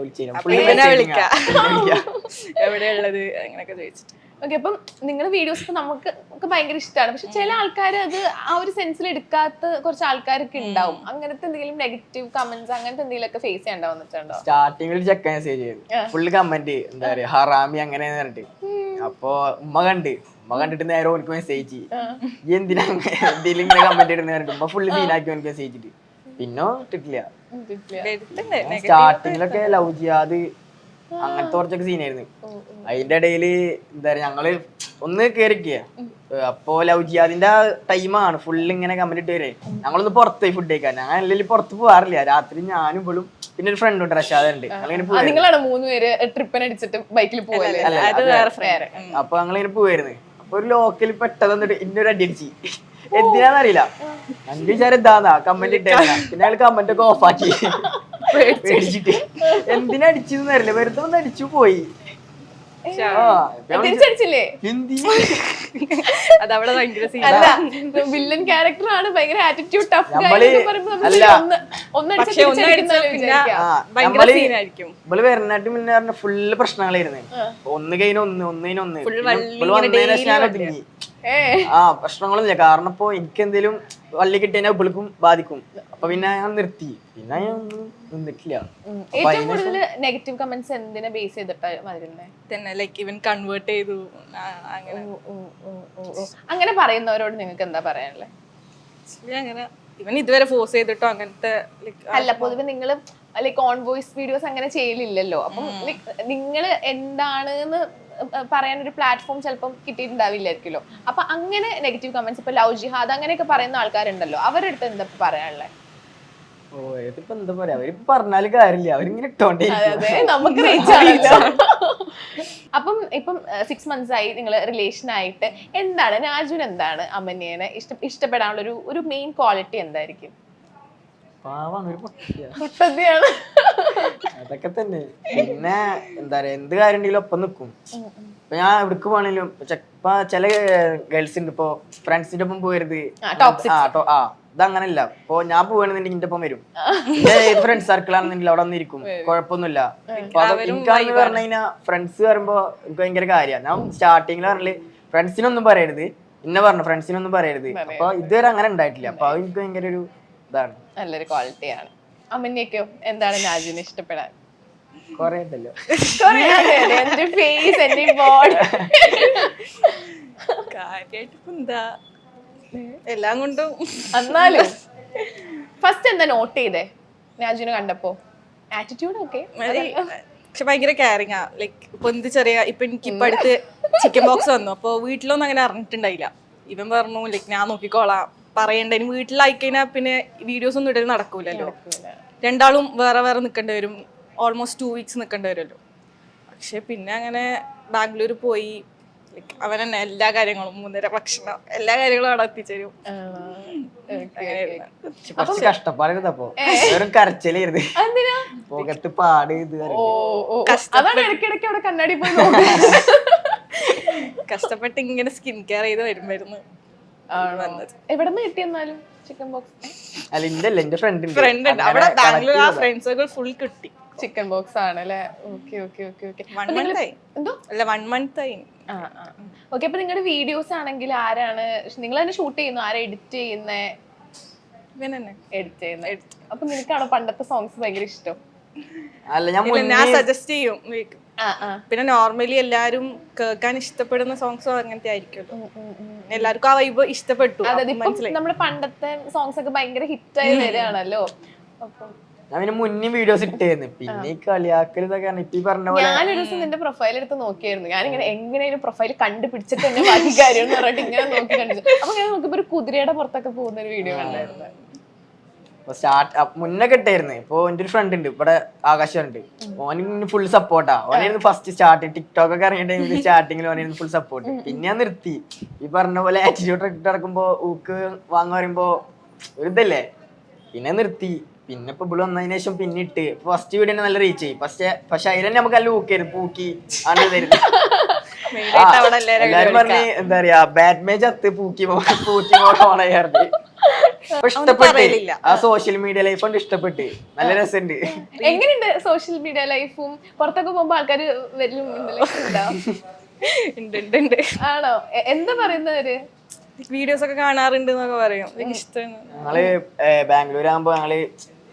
എവിടെയുള്ളത് അങ്ങനെയൊക്കെ ചോദിച്ചിട്ട്. ഓക്കെ. അപ്പം നിങ്ങളുടെ വീഡിയോസ് ഇപ്പൊ നമുക്ക് ഒക്കെ ഭയങ്കര ഇഷ്ടമാണ്, പക്ഷെ ചില ആൾക്കാർ അത് ആ ഒരു സെൻസിൽ എടുക്കാത്ത കുറച്ച് ആൾക്കാരൊക്കെ ഉണ്ടാവും. അങ്ങനത്തെ എന്തെങ്കിലും നെഗറ്റീവ് കമന്റ്സ് അങ്ങനത്തെ എന്തെങ്കിലും ഒക്കെ ഫേസ് ചെയ്യാൻ വന്നിട്ടുണ്ടോ? സ്റ്റാർട്ടിങ്ങിൽ ചെക്കൻ മെസ്സേജ് ചെയ്തു, ഫുള്ള് കമന്റ് എന്താ പറയാ ഹറാമി അങ്ങനെ പറഞ്ഞിട്ട്. അപ്പൊ ഉമ്മ കണ്ടിട്ട് നേരെ ഓർക്ക് മെസ്സേജ് എന്തിനാ എന്തെങ്കിലും ഇങ്ങനെ കമന്റ് ഇടുന്ന പറഞ്ഞിട്ട് ഉമ്മ ഫുള്ള് സീനാക്കി ഓർക്ക് മെസ്സേജ് ഇട്ട്. പിന്നെ ഇട്ടിട്ടില്ല. സ്റ്റാർട്ടിങ്ങിലൊക്കെ ലവ് ജിഹാദ് അങ്ങനത്തെ കുറച്ചൊക്കെ സീനായിരുന്നു. അതിന്റെ ഇടയില് എന്താ പറയാ ഞങ്ങള് ഒന്ന് കേറിക്കുക, അപ്പൊ ലവ് ജിഹാദിന്റെ ടൈമാണ്, ഫുള്ള് ഇങ്ങനെ കമന്റ് ഇട്ട് വരെ. ഞങ്ങളൊന്ന് പുറത്തുപോയി ഫുഡ് കഴിക്കാൻ. ഞാൻ അല്ലെങ്കിൽ പുറത്ത് പോകാറില്ല, രാത്രി ഞാനും ഇവളും പിന്നെ ഒരു ഫ്രണ്ട് ഉണ്ട് റഷാദ് ഉണ്ട്, നിങ്ങളാണ് 3 പേര് ട്രിപ്പിനടിച്ചിട്ട് ബൈക്കിൽ പോവല്ലേ? അപ്പൊ ഞങ്ങളിങ്ങനെ പോവായിരുന്നു. അപ്പൊ ഒരു ലോക്കൽ പെട്ടെന്ന് വന്നിട്ട് ഇന്നൊരു അടി അടിച്ച്, എന്തിനാന്നറിയില്ല, എന്റെ വിചാരം എന്താന്നാ കമന്റ് ഇട്ടേരാ. പിന്നെ അയാൾ കമന്റ് ഒക്കെ ഓഫാക്കി പേടിച്ചിട്ട്. എന്തിനാ അടിച്ചെന്ന് അറിയില്ല, വെറുതെ ഒന്ന് അടിച്ചു പോയി. അതവിടെ ഭയങ്കര വില്ലൻ ക്യാരക്ടർ ആണ്, ഭയങ്കര ആറ്റിറ്റ്യൂഡ് ടഫ്. ഇവള് വരണായിട്ട് മുന്നേ പറഞ്ഞ ഫുള്ള് പ്രശ്നങ്ങളായിരുന്നു. ഒന്ന് കഴിഞ്ഞ ഒന്ന് ഫുൾ ആ പ്രശ്നങ്ങളൊന്നുമില്ല. കാരണം ഇപ്പൊ എനിക്ക് എന്തെങ്കിലും വള്ളി കിട്ടിയാൽ ഇവൾക്കും ബാധിക്കും. അപ്പൊ പിന്നെ ഞാൻ നിർത്തി. പിന്നെ ഞാൻ നിന്നിട്ടില്ല. ഏറ്റവും കൂടുതൽ നെഗറ്റീവ് കമന്റ്സ് എന്തിനെ ബേസ് ചെയ്തിട്ടാ വരുന്നേ? തന്നെ ലൈക്ക് ഇവൻ കൺവേർട്ട് ചെയ്തു അങ്ങനെ അങ്ങനെ പറയുന്നവരോട് നിങ്ങൾക്ക് എന്താ പറയാനുള്ളത്? അങ്ങനെ ഇവൻ ഇതുവരെ ഫോഴ്സ് ചെയ്തിട്ടോ അങ്ങനത്തെ അല്ല, പൊതുവെ നിങ്ങള് ലൈക്ക് ഓൺ വോയിസ് വീഡിയോസ് അങ്ങനെ ചെയ്യലില്ലല്ലോ. അപ്പം നിങ്ങൾ എന്താണെന്ന് പറയാൻ ഒരു പ്ലാറ്റ്ഫോം ചിലപ്പം കിട്ടിയിട്ടുണ്ടാവില്ലായിരിക്കുമല്ലോ. അപ്പൊ അങ്ങനെ നെഗറ്റീവ് കമന്റ്സ് ഇപ്പൊ ലവ് ജിഹാദ് അങ്ങനെയൊക്കെ പറയുന്ന ആൾക്കാരുണ്ടല്ലോ, അവരുടെ അടുത്ത് എന്താ പറയാനുള്ളത്? ഓ ഇതിപ്പോ എന്താ പറയാ, അവരിപ്പോ പറഞ്ഞാലും കാര്യമില്ല, അവരിങ്ങനെ ഇട്ടോണ്ടേ നമുക്ക് റീച്ച് ആണല്ലോ. അപ്പം ഇപ്പം 6 months ആയി നിങ്ങൾ റിലേഷൻ ആയിട്ട്. എന്താണ് നാജുൻ, എന്താണ് അമന്യേനെ ഇഷ്ടപ്പെടാനുള്ള ഒരു മെയിൻ ക്വാളിറ്റി എന്തായിരിക്കും? പാവാണ്, ഒരു പൊട്ടത്തിയാണ്. അതൊക്കെ തന്നെ. പിന്നെ എന്താ പറയാ, എന്ത് കാര്യം ഉണ്ടെങ്കിലും ഒപ്പം നിൽക്കും. ഇപ്പൊ ഞാൻ എവിടേക്ക് പോകണേലും ഇപ്പൊ ചില ഗേൾസ് ഉണ്ട്, ഇപ്പൊ ഫ്രണ്ട്സിന്റെ ഒപ്പം പോകരുത്, ഇതങ്ങനല്ല. ഇപ്പൊ ഞാൻ പോവാണെന്നുണ്ടെങ്കിൽ എന്റെ ഒപ്പം വരും. ഏത് ഫ്രണ്ട്സ് സർക്കിൾ ആണെന്നുണ്ടെങ്കിൽ അവിടെ വന്നിരിക്കും, കുഴപ്പമൊന്നുമില്ല. അപ്പൊ എനിക്കാണെന്ന് പറഞ്ഞു കഴിഞ്ഞാൽ ഫ്രണ്ട്സ് പറയുമ്പോ എനിക്ക് ഭയങ്കര കാര്യമാണ്. ഞാൻ സ്റ്റാർട്ടിങ്ങിൽ പറഞ്ഞില് ഫ്രണ്ട്സിനൊന്നും പറയരുത്, ഇന്നെ പറഞ്ഞു ഫ്രണ്ട്സിനൊന്നും പറയരുത്. അപ്പൊ ഇതുവരെ അങ്ങനെ ഉണ്ടായിട്ടില്ല. അപ്പൊ അത് എനിക്ക് ഭയങ്കര ഒരു ഇതാണ്, നല്ലൊരു ക്വാളിറ്റിയാണ്. അമന്യക്കോ എന്താണ് നാജുവിനെ ഇഷ്ടപ്പെടാൻ? കൊറേ ഉണ്ടല്ലോ. എന്റെ ഫേസ്, എന്റെ ബോഡി, കാര്യമായിട്ട് എന്താ എല്ലാം കൊണ്ടും. എന്നാലും ഫസ്റ്റ് എന്താ നോട്ട് ചെയ്തേ നാജുവിനെ കണ്ടപ്പോ? ആറ്റിറ്റ്യൂഡ് ഒക്കെ പക്ഷെ ഭയങ്കര കെയറിങ്ങാ. ലൈക്ക് ഇപ്പൊ എന്ത് ചെറിയ ഇപ്പൊ എനിക്ക് ഇപ്പൊ അടുത്ത് ചിക്കൻ ബോക്സ് വന്നു. അപ്പൊ വീട്ടിലൊന്നും അങ്ങനെ അറിഞ്ഞിട്ടുണ്ടായില്ല. ഇവൻ പറഞ്ഞു ലൈക്ക് ഞാൻ നോക്കിക്കോളാം, പറയണ്ട. ഇനി വീട്ടിലായിക്കഴിഞ്ഞാൽ പിന്നെ വീഡിയോസ് ഒന്നും ഇടൽ നടക്കൂലല്ലോ. രണ്ടാളും വേറെ വേറെ നിൽക്കേണ്ടി വരും. ഓൾമോസ്റ്റ് 2 weeks നിൽക്കേണ്ടി വരുമല്ലോ. പക്ഷെ പിന്നെ അങ്ങനെ ബാംഗ്ലൂർ പോയി അവൻ തന്നെ എല്ലാ കാര്യങ്ങളും 3 ഭക്ഷണം എല്ലാ കാര്യങ്ങളും അവിടെ എത്തിച്ചേരും. കുറച്ച് കഷ്ടപ്പാടായിരുന്നു. വെറും കരച്ചിലായിരുന്നു, മുഖത്ത് പാട്. ഇത് കണ്ണാടി പോയി കഷ്ടപ്പെട്ട് ഇങ്ങനെ സ്കിൻ കെയർ ചെയ്ത് വരുമായിരുന്നു വന്നത്. എവിടെ നിന്ന് കിട്ടിയെന്നാലും ചിക്കൻ ബോക്സ്? അല്ല എന്റെ ഫ്രണ്ട് ഉണ്ട് അവിടെ ബാംഗ്ലൂർ. ആ ഫ്രണ്ട് സർക്കിൾ ഫുൾ കിട്ടി. ചിക്കൻ ബോക്സ് ആണ് അല്ലേ? Okay okay okay okay. 1 month ആയി. എന്തോ? അല്ല 1 month ആയി. ഓക്കെ. അപ്പൊ നിങ്ങളുടെ വീഡിയോസ് ആണെങ്കിൽ ആരാണ് നിങ്ങൾ തന്നെ ഷൂട്ട് ചെയ്യുന്നു? ആരാ എഡിറ്റ് ചെയ്യുന്നേ? എഡിറ്റ് ചെയ്യുന്നത്. അപ്പൊ നിനക്കാണോ പണ്ടത്തെ സോങ്സ് ഭയങ്കര ഇഷ്ടം? അല്ല ഞാൻ സജസ്റ്റ് ചെയ്യും. പിന്നെ നോർമലി എല്ലാരും കേൾക്കാൻ ഇഷ്ടപ്പെടുന്ന സോങ്സ് അങ്ങനത്തെ ആയിരിക്കുമല്ലോ. എല്ലാവർക്കും ആ വൈബ് ഇഷ്ടപ്പെട്ടു. നമ്മുടെ പണ്ടത്തെ സോങ്സ് ഒക്കെ ഭയങ്കര ഹിറ്റായി വരികയാണല്ലോ. ഞാൻ മുന്നേ വീഡിയോസ് ഇട്ടായിരുന്നു. പിന്നെ ഈ കളിയാക്കൽ ഇതൊക്കെ പറഞ്ഞ പോലെ ഞാനൊരു ദിവസം നിന്റെ പ്രൊഫൈൽ എടുത്ത് നോക്കിയായിരുന്നു. ഞാനിങ്ങനെ എങ്ങനെയും പ്രൊഫൈൽ കണ്ടുപിടിച്ചിട്ട് തന്നെ ബാക്കി കാര്യം എന്ന് പറഞ്ഞിട്ട് ഇങ്ങനെ നോക്കി കണ്ടിച്ചു. അപ്പൊ ഞാൻ നോക്കിയപ്പോ ഒരു കുതിരയുടെ പുറത്തൊക്കെ പോകുന്ന ഒരു വീഡിയോ കണ്ടായിരുന്നു. മുന്നൊക്കെ ഇട്ടായിരുന്നു. ഇപ്പൊ എന്റെ ഒരു ഫ്രണ്ട് ഉണ്ട് ഇവിടെ, ആകാശുണ്ട്. ഓന് ഫുൾ സപ്പോർട്ടാ. ഓനായിരുന്നു ഫസ്റ്റ് സ്റ്റാർട്ട് ടിക്ടോക്ക് ഒക്കെ ഇറങ്ങിയ ടൈമിൽ സ്റ്റാർട്ടിങ്ങിൽ ഓനായിരുന്നു ഫുൾ സപ്പോർട്ട്. പിന്നെ ഞാൻ നിർത്തി. ഈ പറഞ്ഞ പോലെ ആറ്റിറ്റ്യൂഡ് ഇട്ട് നടക്കുമ്പോ ഊക്ക് വാങ്ങാൻ പറയുമ്പോ ഒരു ഇതല്ലേ, പിന്നെ നിർത്തി. പിന്നെ ഇപ്പൊ ഇവിടെ വന്നതിന് ശേഷം പിന്നെ ഇട്ട് ഫസ്റ്റ് വീഡിയോ നല്ല റീച്ച് ചെയ്യും. പക്ഷെ അതിൽ നമുക്ക് നല്ല ഊക്കായിരുന്നു, പൂക്കി ആണ് തരുന്നത്. എല്ലാരും പറഞ്ഞ് എന്താ പറയാ, ബാറ്റ് മാച്ച് അത്ത് പൂക്കി പോണായിരുന്നു. ഇഷ്ടപ്പെട്ട് ആ സോഷ്യൽ മീഡിയ ലൈഫ് കൊണ്ട് ഇഷ്ടപ്പെട്ട് നല്ല രസമുണ്ട്. എങ്ങനെയുണ്ട് സോഷ്യൽ മീഡിയ ലൈഫും? പുറത്തൊക്കെ പോകുമ്പോ ആൾക്കാര് ആണോ? എന്താ പറയുന്നവര്? വീഡിയോസ് ഒക്കെ കാണാറുണ്ട് എന്നൊക്കെ പറയും. ഇഷ്ടമാണ്. ഞങ്ങള് ബാംഗ്ലൂർ ആകുമ്പോ ഞങ്ങള്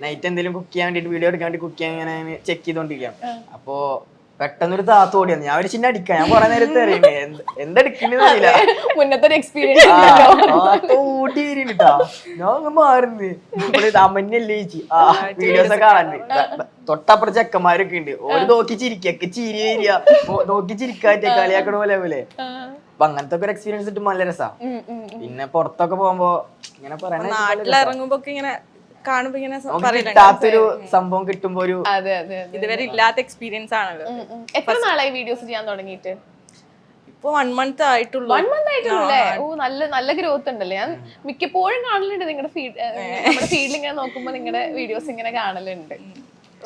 നൈറ്റ് എന്തെങ്കിലും കുക്ക് ചെയ്യാൻ വേണ്ടിട്ട് വീഡിയോ എടുക്കാൻ വേണ്ടി കുക്ക് ചെയ്യാൻ ഇങ്ങനെ ചെക്ക് ചെയ്തോണ്ടിരിക്കാം. അപ്പൊ പെട്ടെന്നൊരു താത്ത ഓടിയാണ്. ഞാൻ ഒരു ചിന്ന അടിക്കാം. ഞാൻ കുറെ നേരത്തെ അറിയണ്ടേ എന്തെടുക്കണെന്നറിയില്ല. മുന്നത്തെ ഒരു എക്സ്പീരിയൻസ് ഓടി വരിട്ടാ. ഞാൻ മാറുന്നു അമ്മന്നല്ലേ ചേച്ചി. ആ വീഡിയോസ് ഒക്കെ കാണാനുണ്ട്. തൊട്ടപ്പുറം ചെക്കന്മാരൊക്കെ ഉണ്ട്. ഓര് നോക്കി ചിരിക്കൊക്കെ ചിരി വരിക, നോക്കി ചിരിക്കാറ്റ കളിയാക്കണ പോലെ പോലെ. അപ്പൊ അങ്ങനത്തെ ഒരു എക്സ്പീരിയൻസ് കിട്ടുമ്പോ നല്ല രസാ. പിന്നെ പുറത്തൊക്കെ പോകുമ്പോ ഇങ്ങനെ പറയാൻ നാട്ടിലിറങ്ങുമ്പോ ഇങ്ങനെ കാണുമ്പോ ഇങ്ങനെ കിട്ടാത്തൊരു സംഭവം കിട്ടുമ്പോ ഒരു ഇതുവരെ ഇല്ലാത്ത എക്സ്പീരിയൻസ് ആണല്ലോ. എത്ര നാളായി വീഡിയോസ് ചെയ്യാൻ തുടങ്ങിയിട്ട്? ഇപ്പൊ 1 month ആയിട്ടുള്ളൂ. 1 month ആയിട്ടുള്ളൂ അല്ലേ? ഓ, നല്ല ഗ്രോത്ത് ഉണ്ടല്ലേ. ഞാൻ മിക്കപ്പോഴും കാണലുണ്ട് നിങ്ങളുടെ നമ്മുടെ ഫീൽഡിൽ ഇങ്ങനെ നോക്കുമ്പോ നിങ്ങളുടെ വീഡിയോസ് ഇങ്ങനെ കാണലുണ്ട്.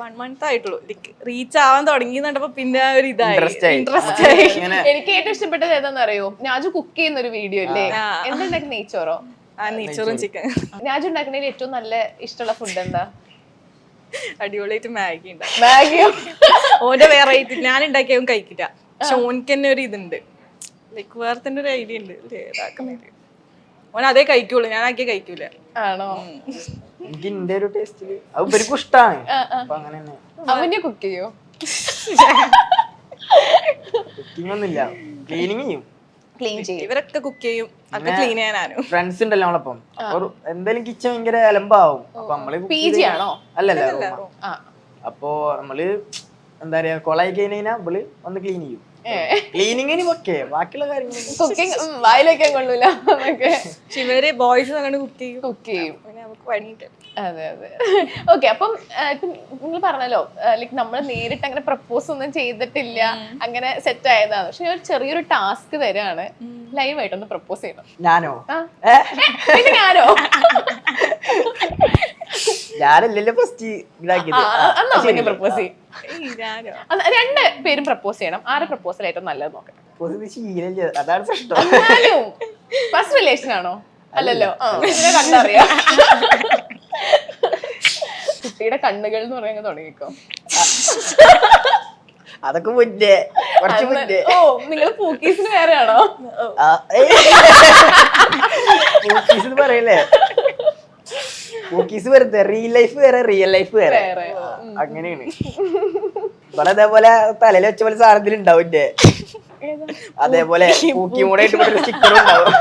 1 month ആയിട്ടുള്ളൂ. റീച്ച് ആവാൻ തുടങ്ങിയെന്നുണ്ടപ്പോ പിന്നെ ഒരു ഇതായി ഇൻട്രസ്റ്റ് ആയി. എനിക്ക് ഏറ്റവും ഇഷ്ടപ്പെട്ടത് ഏതാന്ന് അറിയോ? നാജു കുക്ക് ചെയ്യുന്ന ഒരു വീഡിയോ ഇല്ലേ? എന്തുണ്ടാക്കി? നെയ്ച്ചോറോ? നെയ്ച്ചോറും ചിക്കൻ. നാജു ഉണ്ടാക്കുന്നതിൽ ഏറ്റവും നല്ല ഇഷ്ടമുള്ള ഫുഡ് എന്താ? അടിപൊളിയായിട്ട് മാഗി ഉണ്ടാവും. മാഗിയോ? ഓന്റെ വെറൈറ്റി ഞാൻ ഉണ്ടാക്കിയതും കഴിക്കില്ല. പക്ഷെ ഓനക്ക് തന്നെ ഒരു ഇതുണ്ട്. ലൈക്ക് വേറെ തന്നെ ഒരു ഐഡിയ ഉണ്ട് ഇതാക്കുന്നതിന്. ഓൻ അതേ കഴിക്കുള്ളൂ, ഞാൻ ആക്കിയേ കഴിക്കൂല. ആണോ? എനിക്ക് എന്റെ ഒരു ടേസ്റ്റില് അത് ഇവർക്കും ഇഷ്ടമാണ്. അപ്പൊ അങ്ങനെ തന്നെ അവനെ കുക്ക് ചെയ്യോ? കുക്കിംഗ് ഒന്നുമില്ല, ക്ലീനിങ് ചെയ്യും. ക്ലീൻ ചെയ്യും. ഇവരൊക്കെ കുക്ക് ചെയ്യും, അതൊക്കെ ക്ലീൻ ചെയ്യാനും. ഫ്രണ്ട്സ് ഉണ്ടല്ലോ നമ്മളപ്പം, അപ്പൊ എന്തായാലും കിച്ചൺ ഭയങ്കര അലമ്പാവും. അപ്പൊ നമ്മള് PG ആണോ? അല്ലല്ല ആ. അപ്പൊ നമ്മള് എന്താ പറയാ കൊളായി കഴിഞ്ഞാൽ ഇവള് വന്ന് ക്ലീൻ ചെയ്യും. ക്ലീനിങ്ങിന് ഓക്കെ, ബാക്കിയുള്ള കാര്യങ്ങൾ കുക്കിംഗ് വായിലേക്കാൻ കൊള്ളൂല നമുക്ക്. പക്ഷെ ഇവര് ബോയ്സ് അങ്ങനെ കുക്ക് ചെയ്യും. കുക്ക് ചെയ്യും. പിന്നെ നമുക്ക് പണിയിട്ട്. അതെ അതെ. ഓക്കെ, അപ്പം ഇപ്പം നിങ്ങൾ പറഞ്ഞല്ലോ ലൈക്ക് നമ്മൾ നേരിട്ട് അങ്ങനെ പ്രപ്പോസ് ഒന്നും ചെയ്തിട്ടില്ല, അങ്ങനെ സെറ്റ് ആയതാണ്. പക്ഷെ ഒരു ചെറിയൊരു ടാസ്ക് തരാണ്, ലൈവായിട്ടൊന്ന് പ്രപ്പോസ് ചെയ്യണം. ഞാനോ? പിന്നെ ഞാനോ? ഞാനല്ലല്ലോ ഫസ്റ്റ് ഇതാക്കിയത്. പ്രപ്പോസ് ചെയ്യും. രണ്ട് പേരും പ്രപ്പോസ് ചെയ്യണം. ആരെ പ്രപ്പോസൽ ഏറ്റവും നല്ലത് നോക്കണം. ശീലല്ല, അതാണ് പ്രശ്നം. എന്നാലും ഫസ്റ്റ് റിലേഷൻ ആണോ? അല്ലല്ലോ, ഇതിനെ കണ്ടറിയാം. കുട്ടിയുടെ കണ്ണുകൾ എന്ന് പറയുന്നത് തുടങ്ങിക്കോ. അതൊക്കെ മുന്നേ, കുറച്ച് മുന്നേ. ഓ, നിങ്ങൾ പൂക്കീസിന് വേറെ ആണോ? പൂക്കീസ് പറയല്ലേ, പൂക്കീസ് വെറുതെ റിയൽ ലൈഫ് വേറെ, റിയൽ ലൈഫ് വേറെ, അങ്ങനെയാണ്. ഇവിടെ അതേപോലെ തലയിൽ വെച്ച പോലെ സാധനത്തിൽ ഉണ്ടാവും എന്റെ, അതേപോലെ പൂക്കി കൂടെ ആയിട്ട് സ്റ്റിക്കറും ഉണ്ടാവും.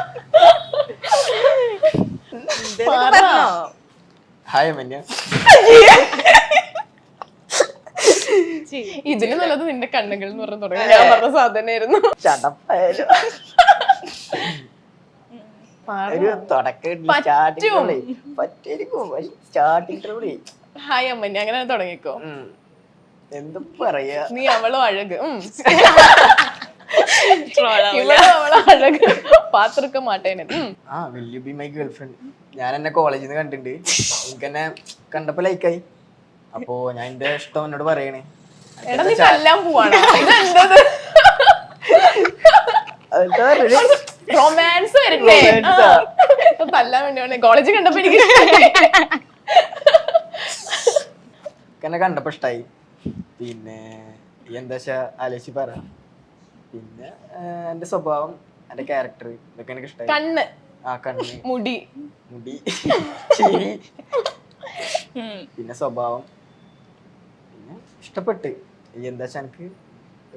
ഹായ് മഞ്ഞ. ഇതിന് നല്ലത് നിന്റെ കണ്ണുകൾ എന്ന് പറഞ്ഞു തുടങ്ങി. ഞാൻ പറഞ്ഞ സാധനമായിരുന്നു. ചടപ്പായാലും ഒരു തുടക്കം സ്റ്റാർട്ടിങ്. ഹായ് അമ്മ, അങ്ങനെ തുടങ്ങിക്കോ. എന്ത് പറയാ, നീ അവളോ അഴക്, ഇവളോ അവളോ അഴക്, പാത്രക്ക മാട്ടേനെ. വലിയ ബി മൈ ഗേൾഫ്രണ്ട്. ഞാൻ എന്നെ കോളേജിൽ നിന്ന് കണ്ടിട്ടുണ്ട്, എനിക്ക് എന്നെ കണ്ടപ്പോ ലൈക്കായി. അപ്പോ ഞാൻ എന്റെ ഇഷ്ടം എന്നോട് പറയണേ. എടാ, നീ തല്ലാൻ പോവാണോ? ഇതെന്തത് റൊമാൻസ് വരട്ടെ? തല്ലാൻ വേണ്ടി കോളേജിൽ കണ്ടപ്പോ എനിക്ക് എന്നെ കണ്ടപ്പോ ഇഷ്ടായി. പിന്നെ എന്താ വെച്ചാ ആലോചിച്ച് പറ. പിന്നെ എന്റെ സ്വഭാവം, എന്റെ ക്യാരക്ടർ, ഇതൊക്കെ എനിക്ക് ഇഷ്ടായി. കണ്ണ്, കണ്ണ്, മുടി, ചിരി, പിന്നെ സ്വഭാവം, പിന്നെ ഇഷ്ടപ്പെട്ട്. എന്താ വെച്ചാ എനിക്ക്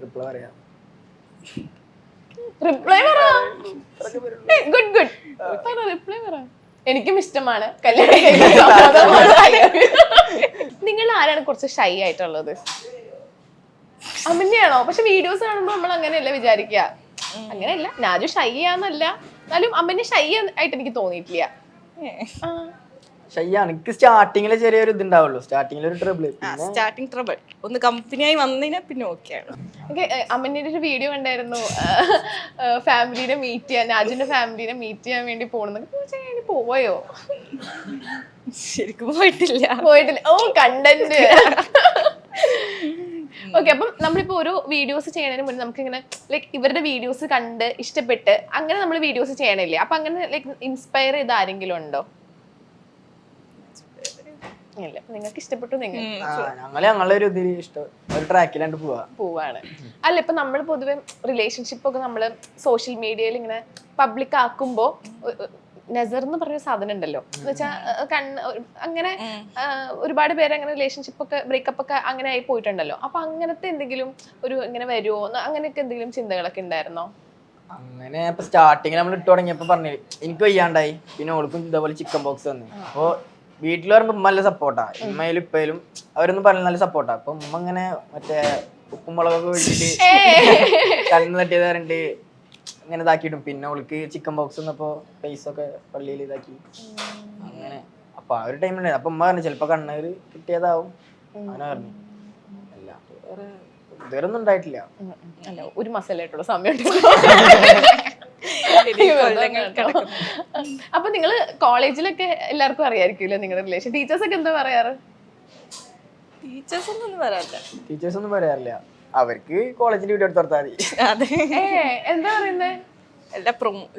റിപ്ലൈ പറയാം. റിപ്ലൈ പറ. ഗുഡ് ഗുഡ്, റിപ്ലൈ പറ. എനിക്കും ഇഷ്ടമാണ്. കല്യാണം നിങ്ങൾ ആരാണ് കുറച്ച് ഷൈ ആയിട്ടുള്ളത്? അമ്മന്നെയാണോ? പക്ഷെ വീഡിയോസ് കാണുമ്പോ നമ്മൾ അങ്ങനെയല്ല വിചാരിക്കുക. അങ്ങനെയല്ല, നാജു ഷൈ ആന്നല്ല, എന്നാലും അമ്മനെ ഷൈ ആയിട്ട് എനിക്ക് തോന്നിയിട്ടില്ല. ഷൈയാണ്. എനിക്ക് സ്റ്റാർട്ടിങ്ങില് ചെറിയൊരു ഇതുണ്ടാവുള്ളൂ, സ്റ്റാർട്ടിങ്ങിൽ ഒരു ട്രബിൾ. സ്റ്റാർട്ടിങ് ട്രബിൾ ഒന്ന് കമ്പനിയായി വന്നതിനാ പിന്നെ ഓക്കെയാണ്. അമ്മന്റെ ഒരു വീഡിയോ കണ്ടായിരുന്നു, ഫാമിലിനെ മീറ്റ് ചെയ്യാൻ, നാജുന്റെ ഫാമിലിനെ മീറ്റ് ചെയ്യാൻ വേണ്ടി പോണെന്ന്. പോയോ? ശരിക്കും പോയിട്ടില്ല. ഓ, കണ്ടന്റ്. ഓക്കെ, അപ്പം നമ്മളിപ്പോ ഓരോ വീഡിയോസ് ചെയ്യണതിന് മുന്നേ നമുക്ക് ഇങ്ങനെ ലൈക്ക് ഇവരുടെ വീഡിയോസ് കണ്ട് ഇഷ്ടപ്പെട്ട് അങ്ങനെ നമ്മൾ വീഡിയോസ് ചെയ്യണില്ലേ? അപ്പൊ അങ്ങനെ ലൈക്ക് ഇൻസ്പയർ ചെയ്ത് ആരെങ്കിലും ഉണ്ടോ? ഇല്ല, നിങ്ങൾക്ക് ഇഷ്ടപ്പെട്ടു, ഞങ്ങളെ ഒരു ഇതിൽ ഇഷ്ടം ഒരു ട്രാക്കിലാണ്ട് പോവാണ്. അല്ല, ഇപ്പൊ നമ്മൾ പൊതുവെ റിലേഷൻഷിപ്പ് ഒക്കെ നമ്മള് സോഷ്യൽ മീഡിയയിൽ ഇങ്ങനെ പബ്ലിക് ആക്കുമ്പോ നസർ എന്ന് പറഞ്ഞ സാധനം ഉണ്ടല്ലോ, എന്ന് വെച്ചാൽ അങ്ങനെ ഒരുപാട് പേര് അങ്ങനെ റിലേഷൻഷിപ്പ് ഒക്കെ ബ്രേക്കപ്പ് ഒക്കെ അങ്ങനെ ആയി പോയിട്ടുണ്ടല്ലോ. അപ്പൊ അങ്ങനത്തെ എന്തെങ്കിലും ഒരു ഇങ്ങനെ വരുമോ, അങ്ങനെയൊക്കെ എന്തെങ്കിലും ചിന്തകളൊക്കെ ഉണ്ടായിരുന്നോ? അങ്ങനെ ഇപ്പൊ സ്റ്റാർട്ടിങ്ങിൽ നമ്മൾ ഇട്ട് തുടങ്ങിയപ്പോ പറഞ്ഞു എനിക്ക് വയ്യാണ്ടായി. പിന്നെ ഓൾക്കും ഇതേപോലെ ചിക്കൻ ബോക്സ് വന്നു. അപ്പൊ വീട്ടിൽ പറയുമ്പോ ഉമ്മ നല്ല സപ്പോർട്ടാ, ഉമ്മയിലും ഇപ്പയിലും അവരൊന്നും പറഞ്ഞ നല്ല സപ്പോർട്ടാ. അപ്പൊ ഉമ്മ അങ്ങനെ മറ്റേ ഉപ്പും മുളകൊക്കെ ഒഴിച്ചിട്ട് കണ്ണ് തട്ടിയത് പറഞ്ഞിട്ട് ഇങ്ങനെ ഇതാക്കിയിട്ടും. പിന്നെ അവൾക്ക് ചിക്കൻ ബോക്സ് വന്നപ്പോ ഫേസ് ഒക്കെ പള്ളിയിൽ ഇതാക്കി അങ്ങനെ. അപ്പൊ ആ ഒരു ടൈമിലുണ്ടായിരുന്നു. അപ്പൊ ഉമ്മ പറഞ്ഞു ചിലപ്പോ കണ്ണൂര് കിട്ടിയതാവും, അങ്ങനെ പറഞ്ഞു. അല്ല വേറെ ഇതുവരെ ഒന്നും ഉണ്ടായിട്ടില്ല. അല്ല, ഒരു മസാലായിട്ടുള്ള സമയം. അപ്പൊ നിങ്ങള് കോളേജിലൊക്കെ എല്ലാവർക്കും അറിയായിരിക്കുമല്ലോ നിങ്ങളുടെ റിലേഷൻ. ടീച്ചേഴ്സ് ഒക്കെ എന്താ പറയാറ്? ടീച്ചേഴ്സ് ഒന്നും പറയാറില്ല. അവർക്ക് കോളേജിന്റെ വീഡിയോ എടുത്ത് കൊടുത്താൽ മതി. എന്താ പറയുന്നത്? എല്ലാ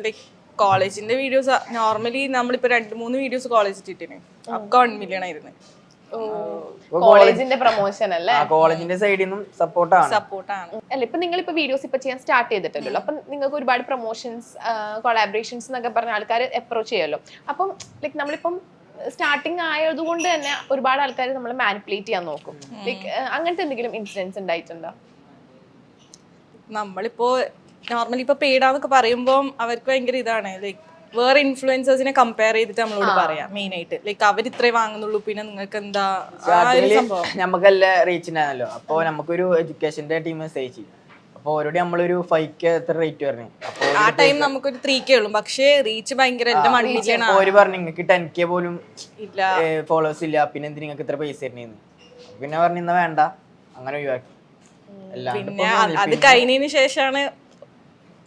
ലൈക്ക് കോളേജിന്റെ വീഡിയോസ് നോർമലി നമ്മളിപ്പോ 2-3 വീഡിയോസ് കോളേജ് ഇട്ടിട്ടിന് ഒക്കെ 1 മില്യൺ ആയിരുന്നു. കോളേജിന്റെ പ്രൊമോഷൻ അല്ലേ? കോളേജിന്റെ സൈഡിൽ നിന്നും സപ്പോർട്ടാണ്. അല്ല, ഇപ്പൊ നിങ്ങളിപ്പോ വീഡിയോസ് ഇപ്പൊ ചെയ്യാൻ സ്റ്റാർട്ട് ചെയ്തിട്ടുണ്ടല്ലോ, അപ്പൊ നിങ്ങൾക്ക് ഒരുപാട് പ്രൊമോഷൻസ്, കൊളാബറേഷൻസ് എന്നൊക്കെ പറഞ്ഞ ആൾക്കാർ അപ്രോച്ച് ചെയ്യുമല്ലോ. അപ്പം ലൈക്ക് നമ്മളിപ്പം സ്റ്റാർട്ടിങ് ആയതുകൊണ്ട് തന്നെ ഒരുപാട് ആൾക്കാർ നമ്മൾ മാനിപ്പുലേറ്റ് ചെയ്യാൻ നോക്കും. ലൈക്ക് അങ്ങനത്തെ എന്തെങ്കിലും ഇൻസിഡൻസ് ഉണ്ടായിട്ടുണ്ടോ? നമ്മളിപ്പോ നോർമലി ഇപ്പൊ പെയ്ഡാന്നൊക്കെ പറയുമ്പോൾ അവർക്ക് ഭയങ്കര ഇതാണ്, ലൈക്ക് വേറെ ഇൻഫ്ലുവൻസേഴ്സിനെ കമ്പയർ ചെയ്തിട്ട് നമ്മളോട് പറയാം മെയിൻ ആയിട്ട്, ലൈക്ക് അവർ ഇത്രേ വാങ്ങുന്നുള്ളൂ, പിന്നെ നിങ്ങൾക്ക് എന്താ സംഭവം. നമുക്കെല്ലാം റീച്ച് ഉണ്ടായിരുന്നല്ലോ. അപ്പൊ നമുക്കൊരു എഡ്യൂക്കേഷന്റെ ടീം മെസ്സേജ് ചെയ്യും. അപ്പൊ ഓരോടി നമ്മളൊരു 5K എത്ര റേറ്റ് പറഞ്ഞു. ആ ടൈം നമുക്കൊരു 3K ഉള്ളൂ, പക്ഷേ റീച്ച് ഭയങ്കര ഒരു പറഞ്ഞു നിങ്ങൾക്ക് 10K പോലും ഇല്ല ഫോളോവേഴ്സ് ഇല്ല, പിന്നെ എന്തിനാ നിങ്ങൾക്ക് ഇത്ര പൈസ തരുന്നേന്ന്. പിന്നെ പറഞ്ഞു ഇന്ന വേണ്ട, അങ്ങനെ ഒഴിവാക്കി. പിന്നെ അത് കഴിഞ്ഞതിന് ശേഷമാണ്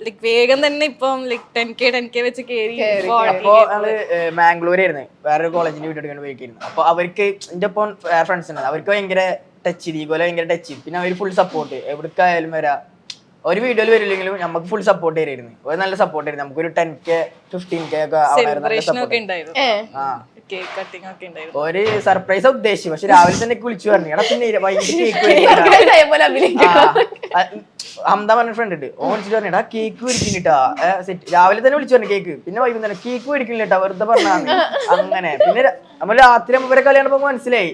ലൈക് വേഗം തന്നെ ഇപ്പം ലൈക് 10K വെച്ച് കേറി. അപ്പൊ ഞങ്ങള് മാംഗ്ലൂരായിരുന്നു, വേറൊരു കോളേജിന്റെ വീട്ടിൽ എടുക്കാൻ പോയിരിക്കുന്നു. അപ്പൊ അവർക്ക് എന്റെ ഒപ്പം ഫ്രണ്ട്സ് ഉണ്ട്, അവർക്ക് ഭയങ്കര ടച്ച് ചെയ്ത് ഇതുപോലെ ഭയങ്കര ടച്ച് ചെയ്ത്. പിന്നെ അവര് ഫുൾ സപ്പോർട്ട്, എവിടേക്കായാലും വരാ. ഒരു വീഡിയോയിൽ വരില്ലെങ്കിലും നമുക്ക് ഫുൾ സപ്പോർട്ട് ചെയ്തിരുന്നു. ഒരു നല്ല സപ്പോർട്ട് ആയിരുന്നു. നമുക്കൊരു 10K 15K ഒരു സർപ്രൈസ് ഉദ്ദേശിച്ചു. പക്ഷെ രാവിലെ തന്നെ വിളിച്ചു പറഞ്ഞു, എടാ പിന്നെ ഹംദ പറഞ്ഞ ഫ്രണ്ട് ഉണ്ട്, ഓൻ വിളിച്ചിട്ട് പറഞ്ഞു എടാ കേക്ക് മേടിക്കുന്നിട്ടാ. രാവിലെ തന്നെ വിളിച്ചു പറഞ്ഞു കേക്ക്, പിന്നെ വൈകുന്നേരം കേക്ക് മേടിക്കുന്നില്ല വെറുതെ പറഞ്ഞാണ്. അങ്ങനെ പിന്നെ നമ്മൾ രാത്രി ഇവരെ കളിയാണപ്പോ മനസ്സിലായി.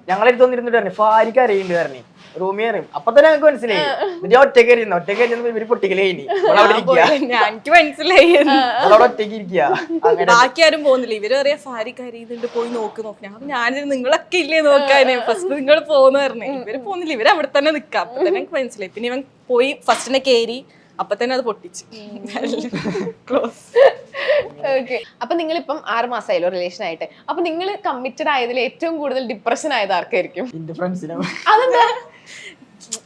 ഞങ്ങളെടുത്ത് വന്നിരുന്നിട്ട് പറഞ്ഞു ഫാരിക്ക് അറിയുന്നുണ്ട് പറഞ്ഞു, റൂമിൽ അറിയും. അപ്പൊ തന്നെ ഞങ്ങൾക്ക് മനസ്സിലായി. എന്നിട്ട് ഒറ്റയ്ക്ക് ഇരുന്നു, ഒറ്റയ്ക്ക് ഇവര് പൊട്ടിക്കലേ ഇനി എനിക്ക് മനസ്സിലായി അവിടെ ഒറ്റയ്ക്ക് ഇരിക്കുക. ബാക്കി ആരും പോകുന്നില്ല, ഇവര് പറയാ ഫാരിക്ക് അറിയുന്നുണ്ട് പോയി നോക്ക്. ഞാനിത് നിങ്ങളൊക്കെ ഇല്ലേ നോക്കാനേ, ഫസ്റ്റ് നിങ്ങൾ പോകുന്ന പറഞ്ഞു. ഇവര് പോകുന്നില്ല, ഇവര് അവിടെ തന്നെ നിക്കാം. അപ്പൊ തന്നെ എനിക്ക് മനസ്സിലായി. പിന്നെ ഇവൻ പോയി ഫസ്റ്റിനെ കേറി, അപ്പൊ തന്നെ അത് പൊട്ടിച്ചു. അപ്പൊ നിങ്ങളിപ്പം 6 മാസമായല്ലോ റിലേഷൻ ആയിട്ട്. അപ്പൊ നിങ്ങൾ കമ്മിറ്റഡ് ആയതിൽ ഏറ്റവും കൂടുതൽ ഡിപ്രഷൻ ആയത് ആർക്കായിരിക്കും? അതെന്താ?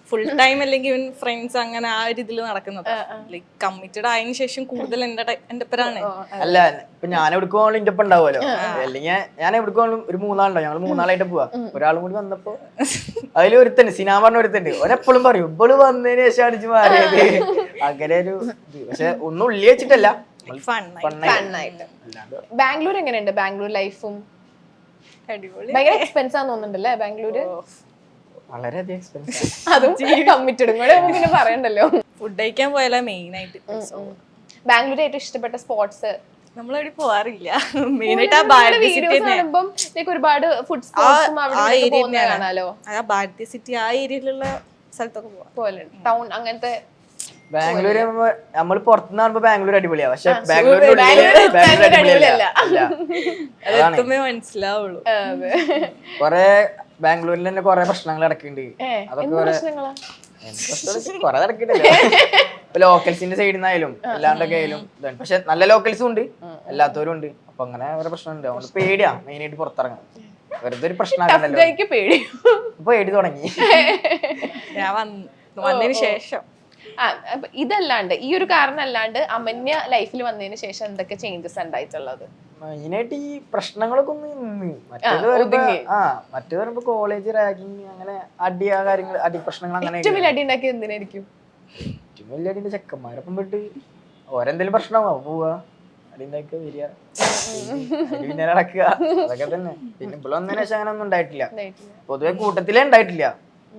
ഫുൾ ടൈം അല്ലെങ്കിൽ ഫ്രണ്ട്സ് അങ്ങനെ ആ ഒരു ഇതിൽ നടക്കുന്നത്. ലൈക് കമ്മിറ്റഡ് ആയതിനു ശേഷം കൂടുതൽ എന്റെ ഒപ്പരാണ്. അല്ല ഇപ്പൊ ഞാൻ എവിടേക്കോളും എന്റെ ഒപ്പം ഉണ്ടാവുമല്ലോ, അല്ലെങ്കിൽ ഞാൻ എവിടേക്കോളും ഒരു 3 ആളുണ്ടോ, ഞങ്ങൾ 3 ആളായിട്ട് പോവാ. ഒരാളും കൂടി വന്നപ്പോ അതിൽ ഒരുത്തണ്ട്, സിനാ പറഞ്ഞ ഒരുത്തണ്ട്, ഒരെപ്പോഴും പറയും ഇവള് വന്നതിന് ശേഷം അടിച്ചു മാറിയത്. അങ്ങനെ ഒരു പക്ഷെ ഒന്നും ഉള്ളി വെച്ചിട്ടല്ല, ബാംഗ്ലൂർ എങ്ങനെയുണ്ട്? ബാംഗ്ലൂർ ലൈഫും ഭയങ്കര എക്സ്പെൻസ് ആണെന്ന് തോന്നുന്നുണ്ടല്ലേ ബാംഗ്ലൂര്? വളരെയധികം എക്സ്പെൻസ്. അതും കമ്മിറ്റഡും കൂടെ പിന്നെ പറയണ്ടല്ലോ. ഫുഡ് കഴിക്കാൻ പോയാലോ മെയിൻ ആയിട്ട്. ബാംഗ്ലൂർ ഏറ്റവും ഇഷ്ടപ്പെട്ട സ്പോട്സ്? നമ്മളവിടെ പോവാറില്ല, മെയിൻ ആയിട്ട് ആ ഭാരതി സിറ്റി. ഒരുപാട് ഫുഡ് സ്പോട്സും കാണാലോ. ഭാരതി സിറ്റി ആ ഏരിയയിലുള്ള സ്ഥലത്തൊക്കെ പോവാ. ടൗൺ അങ്ങനത്തെ. ബാംഗ്ലൂര് നമ്മൾ പുറത്തുനിന്ന് കാണുമ്പോ ബാംഗ്ലൂർ അടിപൊളിയാ, പക്ഷെ ബാംഗ്ലൂർ മനസ്സിലാവുള്ളൂ. കൊറേ ബാംഗ്ലൂരിൽ തന്നെ കൊറേ പ്രശ്നങ്ങൾ നടക്കുന്നുണ്ട്. അതൊക്കെ കൊറേ നടക്കുന്നുണ്ടല്ലോ, ഇപ്പൊ ലോക്കൽസിന്റെ സൈഡിൽ നിന്നായാലും അല്ലാണ്ടൊക്കെ ആയാലും. പക്ഷെ നല്ല ലോക്കൽസും ഉണ്ട്, അല്ലാത്തവരും ഉണ്ട്. അപ്പൊ അങ്ങനെ ഓരോ പ്രശ്നമുണ്ട്. അതുകൊണ്ട് പേടിയാ മെയിൻ ആയിട്ട് പുറത്തിറങ്ങാൻ. വെറുതെ ഒരു പ്രശ്നമാക്കണ്ടല്ലോ. പേടി തുടങ്ങി ഞാൻ വന്നതിന് ശേഷം. ഇതല്ലാണ്ട് ഈ ഒരു കാരണം അല്ലാണ്ട് അമന്യ ലൈഫിൽ വന്നതിന് ശേഷം എന്തൊക്കെ ചേഞ്ചസ് ഉണ്ടായിട്ടുള്ളത്? മെയിനായിട്ട് ഈ പ്രശ്നങ്ങളൊക്കെ ഒന്ന് നിന്ന് മറ്റേത് പറയുമ്പോ കോളേജ് റാഗിങ് അങ്ങനെ അടി ആ കാര്യങ്ങൾ അടി പ്രശ്നങ്ങൾ അങ്ങനെ. ഏറ്റവും വലിയ അടി ഉണ്ടാക്കിയത് എന്തിനായിരിക്കും? ഏറ്റവും വലിയ അടിന്റെ ചെക്കന്മാരൊപ്പം പോയിട്ട് ഓരെന്തെങ്കിലും പ്രശ്നമാവും പോവുക, അടി ഉണ്ടാക്കുക, വരിക, പിന്നെ നടക്കുക, അതൊക്കെ തന്നെ. പിന്നെ ഇപ്പോൾ വന്നതിന് ശേഷം അങ്ങനെ ഒന്നും ഉണ്ടായിട്ടില്ല. പൊതുവെ കൂട്ടത്തിലേ ഉണ്ടായിട്ടില്ല.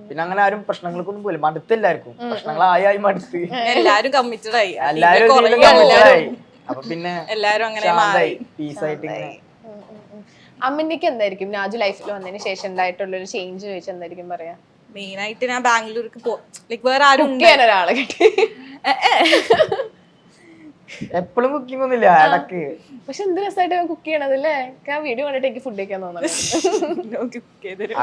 പിന്നെ അങ്ങനെ ആരും പ്രശ്നങ്ങൾക്കൊന്നും പോലും മടുത്ത്, എല്ലാവർക്കും പ്രശ്നങ്ങളായി മടുത്ത് എല്ലാരും കമ്മിറ്റഡ് ആയി. അപ്പൊ പിന്നെ എല്ലാരും അങ്ങനെ പീസായിട്ട്. അമ്മയ്ക്ക് എന്തായിരിക്കും രാജു ലൈഫിൽ വന്നതിന് ശേഷം ഉണ്ടായിട്ടുള്ള ഒരു ചേഞ്ച് ചോദിച്ചാൽ എന്തായിരിക്കും പറയാ? മെയിൻ ആയിട്ട് ഞാൻ ബാംഗ്ലൂർക്ക് ലൈക് വേറെ ആരും ഒരാളെ കിട്ടി. എപ്പോഴും കുക്കിംഗ് ഒന്നുമില്ല ഇടക്ക്. പക്ഷെ എന്ത് രസമായിട്ട് കുക്ക് ചെയ്യണതല്ലേ? വീഡിയോ കണ്ടിട്ട് എനിക്ക് ഫുഡ് കഴിക്കാൻ തോന്നുന്നു.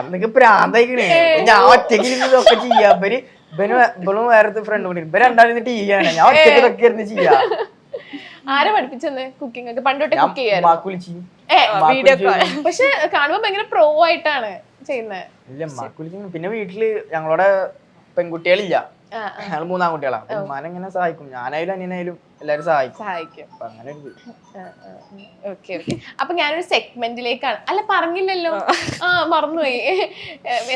അന്നൊക്കെ പ്രാന്തായിക്കണേ. ഞാൻ ഒറ്റയ്ക്ക് ഇതൊക്കെ ചെയ്യാ. ഇവളും വേറെ ഫ്രണ്ട് കൂടി ഇവര് രണ്ടാളും ചെയ്യാണ്. ഞാൻ ഒറ്റയ്ക്ക് ഇതൊക്കെ ഇരുന്ന് ചെയ്യാ. ആരെ പഠിപ്പിച്ചെന്ന് കുക്കിംഗ് ഒക്കെ? പണ്ടോട്ടെ കുക്ക് ചെയ്യാൻ പക്ഷെ കാണുമ്പോ ഭയങ്കര പ്രോ ആയിട്ടാണ് ചെയ്യുന്നത്. ഇല്ല പിന്നെ വീട്ടില് ഞങ്ങളോടെ പെൺകുട്ടികളില്ല, ഞങ്ങൾ 3 ആൺകുട്ടികളാ. ഉമ്മാനെങ്ങനെ സഹായിക്കും, ഞാനായാലും അനിയനായാലും എല്ലാരും സഹായിക്കും. അങ്ങനെ അപ്പൊ ഞാനൊരു സെഗ്മെന്റിലേക്കാണ്. അല്ല പറഞ്ഞില്ലല്ലോ, മറന്നുപോയി.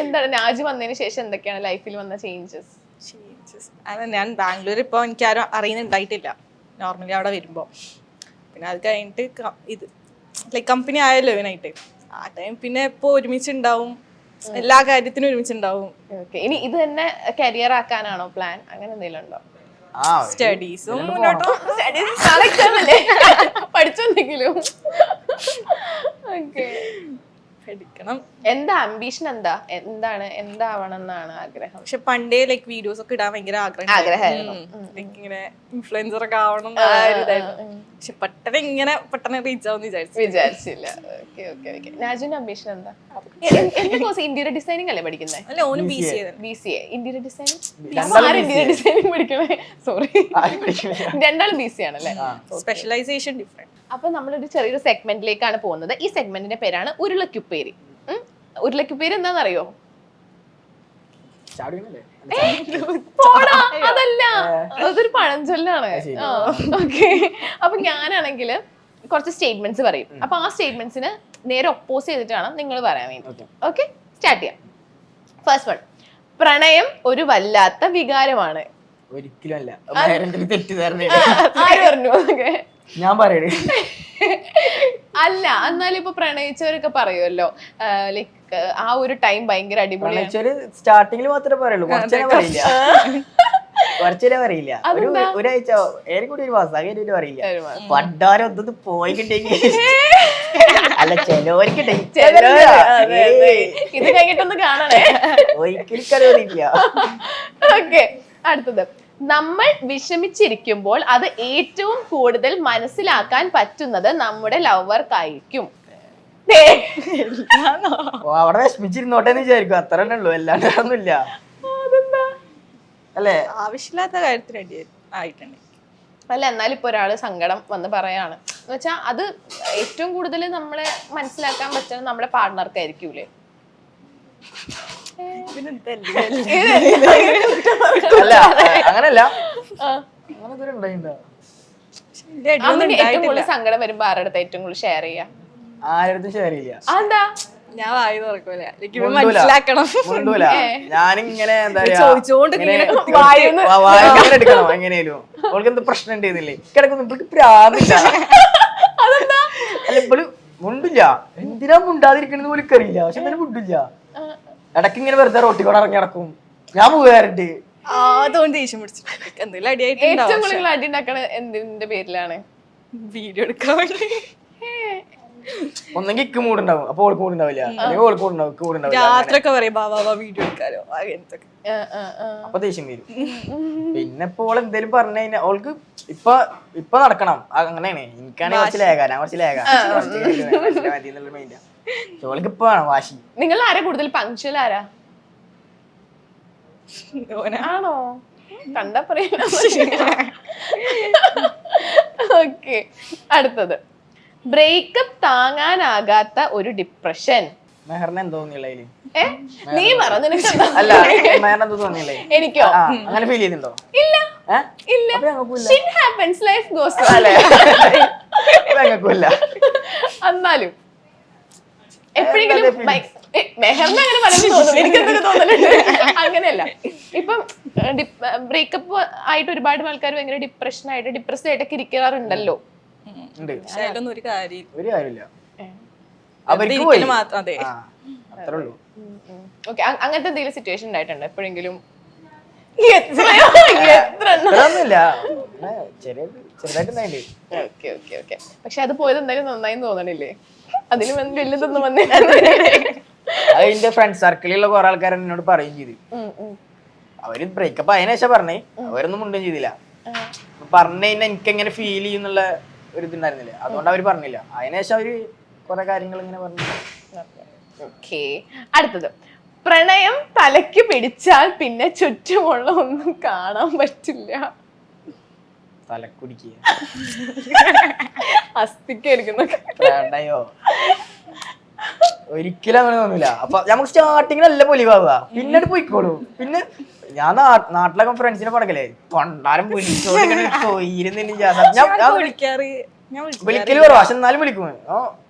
എന്താണ് നാജു വന്നതിന് ശേഷം എന്തൊക്കെയാണ് ലൈഫിൽ വന്ന ചേഞ്ചസ്? അതെ, ഞാൻ ബാംഗ്ലൂർ ഇപ്പൊ എനിക്കാരും അറിയുന്നുണ്ടായിട്ടില്ല നോർമലി അവിടെ വരുമ്പോ. പിന്നെ അത് കഴിഞ്ഞിട്ട് ഇത് ലൈക് കമ്പനി ആയല്ലോ ഇവനായിട്ട്. ആ ടൈം പിന്നെ ഇപ്പൊ ഒരുമിച്ചുണ്ടാവും, എല്ലാ കാര്യത്തിനും ഒരുമിച്ചുണ്ടാവും. ഓക്കെ, ഇനി ഇത് തന്നെ കരിയർ ആക്കാനാണോ പ്ലാൻ? അങ്ങനെ എന്തെങ്കിലും ഉണ്ടോ? സ്റ്റഡീസും മുന്നോട്ട് പഠിച്ചെന്തെങ്കിലും? ഓക്കെ, പഠിക്കണം. എന്താ ആംബിഷൻ? എന്താവണം എന്നാണ് ആഗ്രഹം? പക്ഷെ പണ്ടേ ലൈക്ക് വീഡിയോസ് ഒക്കെ ഇടാൻ ഭയങ്കര ആഗ്രഹമായിരുന്നു. ലൈക്ക് ഇങ്ങനെ ഇൻഫ്ലുവൻസർ ഒക്കെ ആവണം. പക്ഷെ പെട്ടെന്ന് റീച്ച് ആവും വിചാരിച്ചില്ല. Okay okay okay. നാജുവിന്റെ അംബിഷൻ എന്താ? എന്ത് കോഴ്സ്? ഇന്റീരിയർ ഡിസൈനിങ് അല്ലേ പഠിക്കുന്നത്? അല്ല, ഓനും BCA. Interior designing? Interior designing പഠിക്കണേ, സോറി. രണ്ടാളും BCA ആണല്ലേ? Specialisation different. അപ്പൊ നമ്മളൊരു ചെറിയൊരു സെഗ്മെന്റിലേക്കാണ് പോകുന്നത്. ഈ സെഗ്മെന്റിന്റെ പേരാണ് ഉരുളക്കുപ്പേരി. ഉരുളക്കുപ്പേരി എന്താണെന്നറിയോ? പോടാ, അതല്ല, അതൊരു പഴഞ്ചൊല്ലാണ്. ഓക്കെ, അപ്പൊ ഞാനാണെങ്കിൽ കുറച്ച് സ്റ്റേറ്റ്മെന്റ്സ് പറയും. അപ്പൊ ആ സ്റ്റേറ്റ്മെന്റ്സിന് നേരെ ഒപ്പോസ് ചെയ്തിട്ടാണ് നിങ്ങൾ പറയാൻ വേണ്ടി. ഓക്കെ, സ്റ്റാർട്ട് ചെയ്യാം. ഫസ്റ്റ് വൺ, പ്രണയം ഒരു വല്ലാത്ത വികാരമാണ്. ഒരിക്കലും അല്ല. തെറ്റിദ്ധാരണ ആര് പറഞ്ഞു? ഞാൻ പറയണേ അല്ല, എന്നാലും ഇപ്പൊ പ്രണയിച്ചവരൊക്കെ പറയുമല്ലോ, ലൈക്ക് ആ ഒരു ടൈം ഭയങ്കര അടിപൊളിയാണ്. സ്റ്റാർട്ടിങ്ങിൽ മാത്രമേ പറയുള്ളൂ, കുറച്ചേ പറയില്ല. കുറച്ചേ പറയില്ല. ഒരാഴ്ച ഏറെ കൂടി ഒരു മാസം അങ്ങനെ പറയില്ല. പണ്ടാരം ഒന്നും പോയി കിട്ടിയെങ്കിൽ അല്ല, ചെലോർക്ക് ഇത് കഴിഞ്ഞിട്ടൊന്ന് കാണണേ. ഒരിക്കലും കഴിയില്ല. ഓക്കെ, അടുത്തത്, നമ്മൾ വിഷമിച്ചിരിക്കുമ്പോൾ അത് ഏറ്റവും കൂടുതൽ മനസ്സിലാക്കാൻ പറ്റുന്നത് നമ്മുടെ ലവർക്കായിരിക്കും. അവിടെ വിഷമിച്ചിരുന്നോട്ടെന്ന് വിചാരിക്കും, അത്ര തന്നെ ഉള്ളൂ, അല്ലാണ്ടൊന്നുമില്ല. അല്ലേ? ആവശ്യമില്ലാത്ത കാര്യത്തിന് ആയിട്ടുണ്ട്. അല്ല, എന്നാലും ഇപ്പൊ ഒരാള് സങ്കടം വന്ന് പറയാണ് എന്ന് വെച്ചാൽ അത് ഏറ്റവും കൂടുതൽ നമ്മളെ മനസ്സിലാക്കാൻ പറ്റുന്നത് നമ്മുടെ പാർട്ട്ണർക്കായിരിക്കൂലേ? അല്ല, അങ്ങനല്ല. ഏറ്റവും കൂടുതൽ സങ്കടം വരുമ്പോ ആരുടെ അടുത്ത് ഏറ്റവും കൂടുതൽ ഷെയർ ചെയ്യാ? ആരുടെ ഷെയർ ചെയ്യില്ല. അതെന്താ? ഞാൻ വായി തുറക്കൂല, മനസ്സിലാക്കണം. ഞാനിങ്ങനെ എന്താ ചോദിച്ചോണ്ട് എടുക്കണം എങ്ങനെയാലും. അവൾക്ക് എന്ത് പ്രശ്നം ഉണ്ടെന്നില്ലേ കിടക്കുന്നു, ഇവൾക്ക് പ്രാന്തില്ല. അല്ല, ഇവള് മുണ്ടില്ല. എന്തിനാ മുണ്ടാതിരിക്കണെന്ന് പോലും അറിയില്ല. പക്ഷെ എന്തായാലും മുണ്ടില്ല. ഇടയ്ക്ക് ഇങ്ങനെ വെറുതെ റോട്ടി കൂടെ ഇറങ്ങി നടക്കും. ഞാൻ പോകാറുണ്ട്. അതുകൊണ്ട് ദേഷ്യം പിടിച്ചിട്ട് എന്തെങ്കിലും അടിയായിട്ട് ഏറ്റവും കൂടുതൽ അടി ഉണ്ടാക്കണ എന്തിന്റെ പേരിലാണ്? വീഡിയോ എടുക്കാൻ വേണ്ടി. ഒന്നെങ്കിൽ ഇക്ക് മൂടുണ്ടാവും, അപ്പൊ ഓൾക്ക് മൂടുണ്ടാവില്ല. അല്ലെങ്കിൽ ഓൾക്ക് മൂടുണ്ടാവും. രാത്രിയൊക്കെ പറയും ബാബാ വീഡിയോ എടുക്കാലോ, അങ്ങനത്തെ. അപ്പൊ ദേഷ്യം വരും. പിന്നെ ഇപ്പോൾ ഓൾ എന്തേലും പറഞ്ഞു കഴിഞ്ഞാൽ ഓൾക്ക് ഇപ്പൊ നടക്കണം, അങ്ങനെയാണ്. എനിക്കാണെങ്കിൽ കുറച്ച് ലേഖ, ഞാൻ കുറച്ച് ലേഖ എന്നുള്ള മൈൻഡാ. ഓൾക്ക് ഇപ്പൊ വേണം വാശി. നിങ്ങൾ ആരാ കൂടുതൽ പങ്ക്ച്വൽ? ആരാ? ആണോ? കണ്ടാ പറയില്ല. ഓക്കെ, അടുത്തത്, ബ്രേക്കപ്പ് താങ്ങാനാകാത്ത ഒരു ഡിപ്രഷൻ. മെഹറിന് എന്തോ തോന്നിയില്ലേ? നീ പറ, നിനക്ക് അല്ല, മെഹറിന് എന്തോ തോന്നിയില്ലേ? എനിക്കോ? അങ്ങനെ ഫീൽ ചെയ്യുന്നുണ്ടോ? ഇല്ല ഇല്ല, shit happens, life goes on. എന്നാലും എപ്പോഴെങ്കിലും മെഹറിന് അങ്ങനെ പലതും തോന്നും, എനിക്കെന്തൊക്കെ തോന്നലുണ്ട്. അങ്ങനെയല്ല, ഇപ്പം ബ്രേക്കപ്പ് ആയിട്ട് ഒരുപാട് ആൾക്കാർ ഭയങ്കര ഡിപ്രഷനായിട്ട് ഡിപ്രസ്ഡ് ആയിട്ടൊക്കെ ഇരിക്കാറുണ്ടല്ലോ. ഒരു കാര്യമില്ല. ഓക്കെ, അങ്ങനത്തെ എന്തെങ്കിലും സിറ്റുവേഷൻ ഉണ്ടായിട്ടുണ്ടോ എപ്പോഴെങ്കിലും? പക്ഷെ അത് പോയത് എന്തായാലും നന്നായി തോന്നണില്ലേ? അതിന് വലുതൊന്നും വന്നില്ല. അതിന്റെ ഫ്രണ്ട് സർക്കിളിലുള്ള കുറെ ആൾക്കാർ എന്നോട് പറയുകയും ചെയ്തു. അവര് ബ്രേക്കപ്പ് അതിന് ശേഷം പറഞ്ഞേ, അവരൊന്നും മുണ്ടും ചെയ്തില്ല. പറഞ്ഞു കഴിഞ്ഞാൽ എനിക്ക് എങ്ങനെ ഫീൽ ചെയ്യുന്നുള്ള ഒരു ഇതുണ്ടായിരുന്നില്ല, അതുകൊണ്ട് അവര് പറഞ്ഞില്ല. അതിനുശേഷം അവര് കുറെ കാര്യങ്ങൾ ഇങ്ങനെ പറഞ്ഞു. ഓക്കേ, അടുത്തത്, പ്രണയം തലയ്ക്ക് പിടിച്ചാൽ പിന്നെ ചുറ്റുമുള്ള ഒന്നും കാണാൻ പറ്റില്ല. തലക്കുടിക്കുക, അസ്ഥിക്കായിരിക്കുന്നോ? ഒരിക്കലും അങ്ങനെ തോന്നില്ല. അപ്പൊ നമുക്ക് സ്റ്റാർട്ടിങ്ങിൽ നല്ല പൊലിവാവുക, പിന്നീട് പോയിക്കോളൂ. പിന്നെ ഞാൻ നാട്ടിലൊക്കെ ഫ്രണ്ട്സിനെ പടക്കല്ലേ, തൊണ്ടാരം വിളിക്കല് കുറവാ. പക്ഷെ എന്നാലും വിളിക്കും,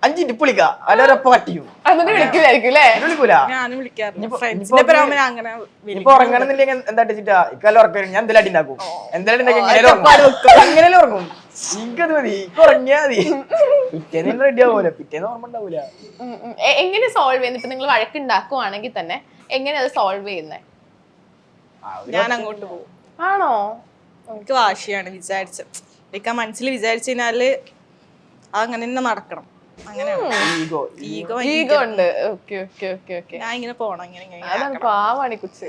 5 മിനിറ്റ് വിളിക്കാം, അല്ലൊരപ്പ കട്ടിക്കും. ഇപ്പൊ ഉറങ്ങണമെന്നുണ്ടെങ്കിൽ എന്താ വെച്ചിട്ടാ ഇക്കല്ല ഉറക്കം, ഞാൻ എന്തെങ്കിലും അടി ഉണ്ടാക്കും, എന്തെങ്കിലും എങ്ങനെയാലും ഉറങ്ങും. എനിക്കത് മതി, ഉറങ്ങിയാ മതി. പിറ്റേന്ന് റെഡി ആവൂല, പിറ്റേന്ന് ഓർമ്മ ഉണ്ടാവൂല. എങ്ങനെ സോൾവ് ചെയ്യുന്നത്? ഇപ്പൊ നിങ്ങൾ വഴക്കുണ്ടാക്കുവാണെങ്കിൽ തന്നെ എങ്ങനെ അത് സോൾവ് ചെയ്യുന്നത്? ഞാൻ അങ്ങോട്ട് പോകും. ആണോ? എനിക്ക് വാശിയാണ് വിചാരിച്ച ആ മനസ്സിൽ വിചാരിച്ചു കഴിഞ്ഞാല് അങ്ങനെ തന്നെ നടക്കണം. അങ്ങനെയാണ് ഈഗോ ഈഗോ ഉണ്ട്. Okay okay okay okay. ഞാൻ ഇങ്ങനെ പോണം, ഇങ്ങനെ അതാണ് പാവാണി കുച്ച്.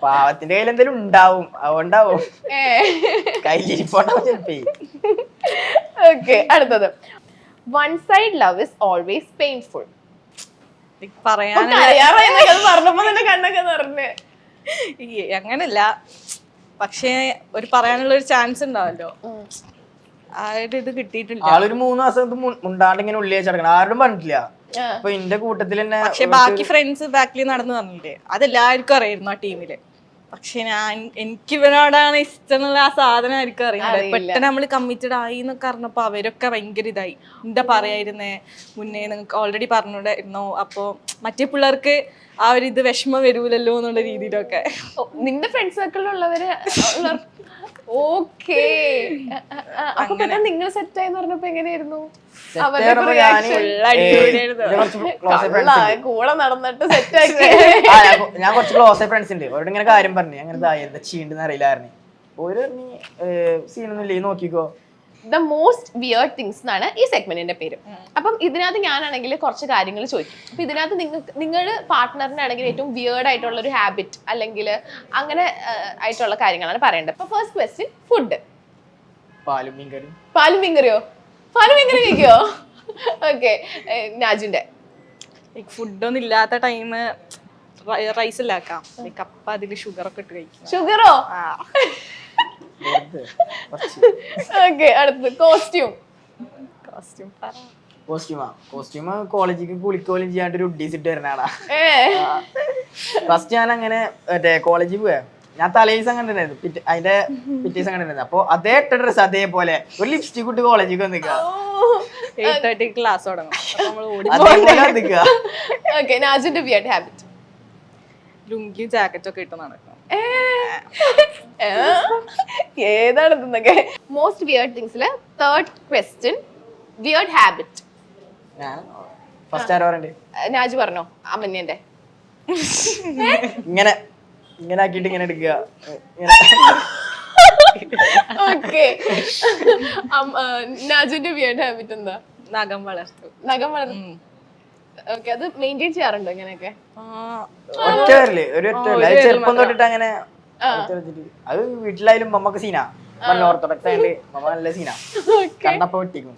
പാവത്തിന്റെ കയ്യിൽ എന്തെങ്കിലും ഉണ്ടാവും, അതുകൊണ്ടാവും കയ്യിലിരിപ്പോണ്ടാവും ചിലപ്പോ. ഓക്കെ, അടുത്തത്. One side love is always painful. പറഞ്ഞപ്പോ തന്നെ കണ്ണൊക്കെ നിറഞ്ഞ്. അങ്ങനല്ല, പക്ഷേ ഒരു പറയാനുള്ള ഒരു ചാൻസ് ഉണ്ടാവല്ലോ, ആ ഒരു ഇത് കിട്ടിയിട്ടില്ല. ആളൊരു 3 മാസം മുണ്ടാണ്ട് ഇങ്ങനെ ഉള്ളിൽ വെച്ചടക്കണം, ആരോടും പറഞ്ഞിട്ടില്ല. അപ്പൊ എന്റെ കൂട്ടത്തിൽ തന്നെ. പക്ഷെ ബാക്കി ഫ്രണ്ട്സ് ബാക്കിൽ നടന്നു പറഞ്ഞില്ലേ, അതെല്ലാവർക്കും അറിയായിരുന്നു ആ ടീമില്. പക്ഷെ എനിക്ക് ഇവനോടാണ് ഇഷ്ടം എന്നുള്ള ആ സാധനം ആയിരിക്കും അറിയില്ല. പെട്ടെന്ന് നമ്മള് കമ്മിറ്റഡ് ആയി എന്നൊക്കെ അറിഞ്ഞപ്പോ അവരൊക്കെ ഭയങ്കര ഇതായി. എന്താ പറയായിരുന്നേ, മുന്നേ നിങ്ങൾക്ക് ഓൾറെഡി പറഞ്ഞിരുന്നോ, അപ്പൊ മറ്റേ പിള്ളേർക്ക് ആ ഒരു ഇത് വിഷമം വരൂലല്ലോ എന്നുള്ള രീതിയിലൊക്കെ. നിന്റെ ഫ്രണ്ട് സർക്കിളിലുള്ളവര് ഓക്കേ. അപ്പൊ നിങ്ങൾ സെറ്റ് ആയെന്ന് പറഞ്ഞപ്പോ എങ്ങനെയായിരുന്നു? കൂടെ നടന്നിട്ട് സെറ്റ് ആക്കി. ഞാൻ കുറച്ച് ക്ലോസ് ഫ്രണ്ട്സ് ഉണ്ട്, അവരോട് ഇങ്ങനെ കാര്യം പറഞ്ഞു, അങ്ങനെ എന്താ ചെയ്യണ്ടെന്ന് അറിയില്ലായിരുന്നു. ഒരു സീനൊന്നും ഇല്ലേ, നോക്കിക്കോ. ദ മോസ്റ്റ് വിയർഡ് തിങ്സ് എന്നാണ് ഈ സെഗ്മെന്റിന്റെ പേര്. അപ്പം ഇതിനകത്ത് ഞാനാണെങ്കിൽ കുറച്ച് കാര്യങ്ങൾ ചോദിക്കും. അപ്പൊ ഇതിനകത്ത് നിങ്ങളുടെ പാർട്ട്ണറിനാണെങ്കിൽ ഏറ്റവും വിയേർഡ് ആയിട്ടുള്ള ഒരു ഹാബിറ്റ് അല്ലെങ്കിൽ അങ്ങനെ ആയിട്ടുള്ള കാര്യങ്ങളാണ് പറയേണ്ടത്. അപ്പൊ ഫസ്റ്റ് ക്വസ്റ്റ്യൻ, ഫുഡ്. പാലും മീൻകറിയോ? പാലും മീൻകറി കഴിക്കോ? ഓക്കെ, നാജിന്റെ ഫുഡൊന്നും ഇല്ലാത്ത ടൈം റൈസ് ഇല്ലാക്കാം, കപ്പ അതില് ഷുഗർ ഒക്കെ ഇട്ട് കഴിക്കും. ഷുഗറോ? ഓക്കെ, അടുത്ത് കോസ്റ്റ്യൂം കോളേജിലേക്ക് കുളിക്കോലും ചെയ്യാണ്ട് ഒരു ഉഡീസ് ഇട്ട് വരുന്നതാടാ. ഫസ്റ്റ് ഞാൻ അങ്ങനെ മറ്റേ കോളേജിൽ പോയാ, ഞാൻ തലേ ദിവസം കണ്ടിട്ടുണ്ടായിരുന്നു, അതിന്റെ പിറ്റേ ദിവസം കണ്ടിട്ടുണ്ടായിരുന്നു. അപ്പൊ അതേ ഇട്ട ഡ്രസ് അതേപോലെ ഒരു ലിപ്സ്റ്റിക് ഇട്ട് കോളേജിൽ വന്നിക്കുക, 8:30 ക്ലാസ് തുടങ്ങും. നാജിന്റെ വിയർഡ് ഹാബിറ്റ്? ലുങ്കി ജാക്കറ്റ് ഒക്കെ ഇട്ട് നടക്കും. ഏതാണെന്നൊക്കെ. മോസ്റ്റ് വിയർഡ് തിങ്സിലെ third question, weird habit. First ആരോ പറയണ്ടേ? നാജ് പറഞ്ഞോ, അമന്യന്റെ. ഇങ്ങനെ ഇങ്ങനെ ആക്കിയിട്ട് ഇങ്ങനെ എടുക്കുക. ഓക്കെ, നാജിന്റെ വിയർഡ് ഹാബിറ്റ് എന്താ? നഖം വളർത്തും. ഓക്കെ, അത് മെയിൻറ്റെയിൻ ചെയ്യാറുണ്ടോ ഇങ്ങനെയൊക്കെ? ചെറുപ്പം തൊട്ടിട്ട് അങ്ങനെ. അത് വീട്ടിലായാലും മമ്മക്ക് സീനാ, നല്ല ഓർത്തഡോക്സ് ആയിട്ട് മമ്മ നല്ല സീനാ, കണ്ടപ്പോ ഒട്ടിക്കും.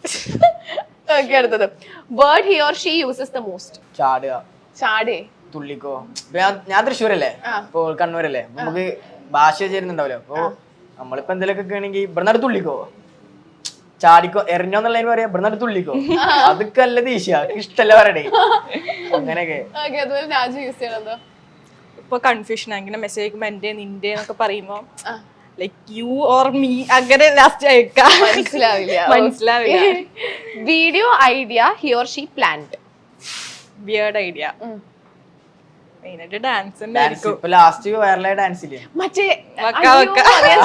ഓക്കെ, അടുത്തത്. Word he or she uses the most? ചാടേ, തുള്ളിക്കോ. ഞാൻ തൃശ്ശൂരല്ലേ, ഇപ്പൊ കണ്ണൂരല്ലേ, നമുക്ക് ഭാഷ ചേരുന്നുണ്ടാവല്ലോ. അപ്പൊ നമ്മളിപ്പോ എന്തെങ്കിലുമൊക്കെ ആണെങ്കിൽ ഇവിടെ തുള്ളിക്കോ, ചാടിക്കോ, എറിഞ്ഞോന്നുള്ളതിന് പറയാ ഇവിടെ തുള്ളിക്കോ, അതൊക്കെ നല്ല ദേഷ്യ, ഇഷ്ടല്ല പറയണേ, അങ്ങനെയൊക്കെ. ഇപ്പൊ കൺഫ്യൂഷൻ അങ്ങനെ മെസ്സേജ് അയക്കുമ്പോ എന്റെ നിന്റെ എന്നൊക്കെ പറയുമ്പോ ലൈക്ക് യു ഓർ മീ അങ്ങനെ ലാസ്റ്റ് അയക്കാം, മനസ്സിലാവില്ല. Video idea he or she planned? Weird idea. Dance last വൈറലായ ഡാൻസ് ഇല്ലേ, മറ്റേ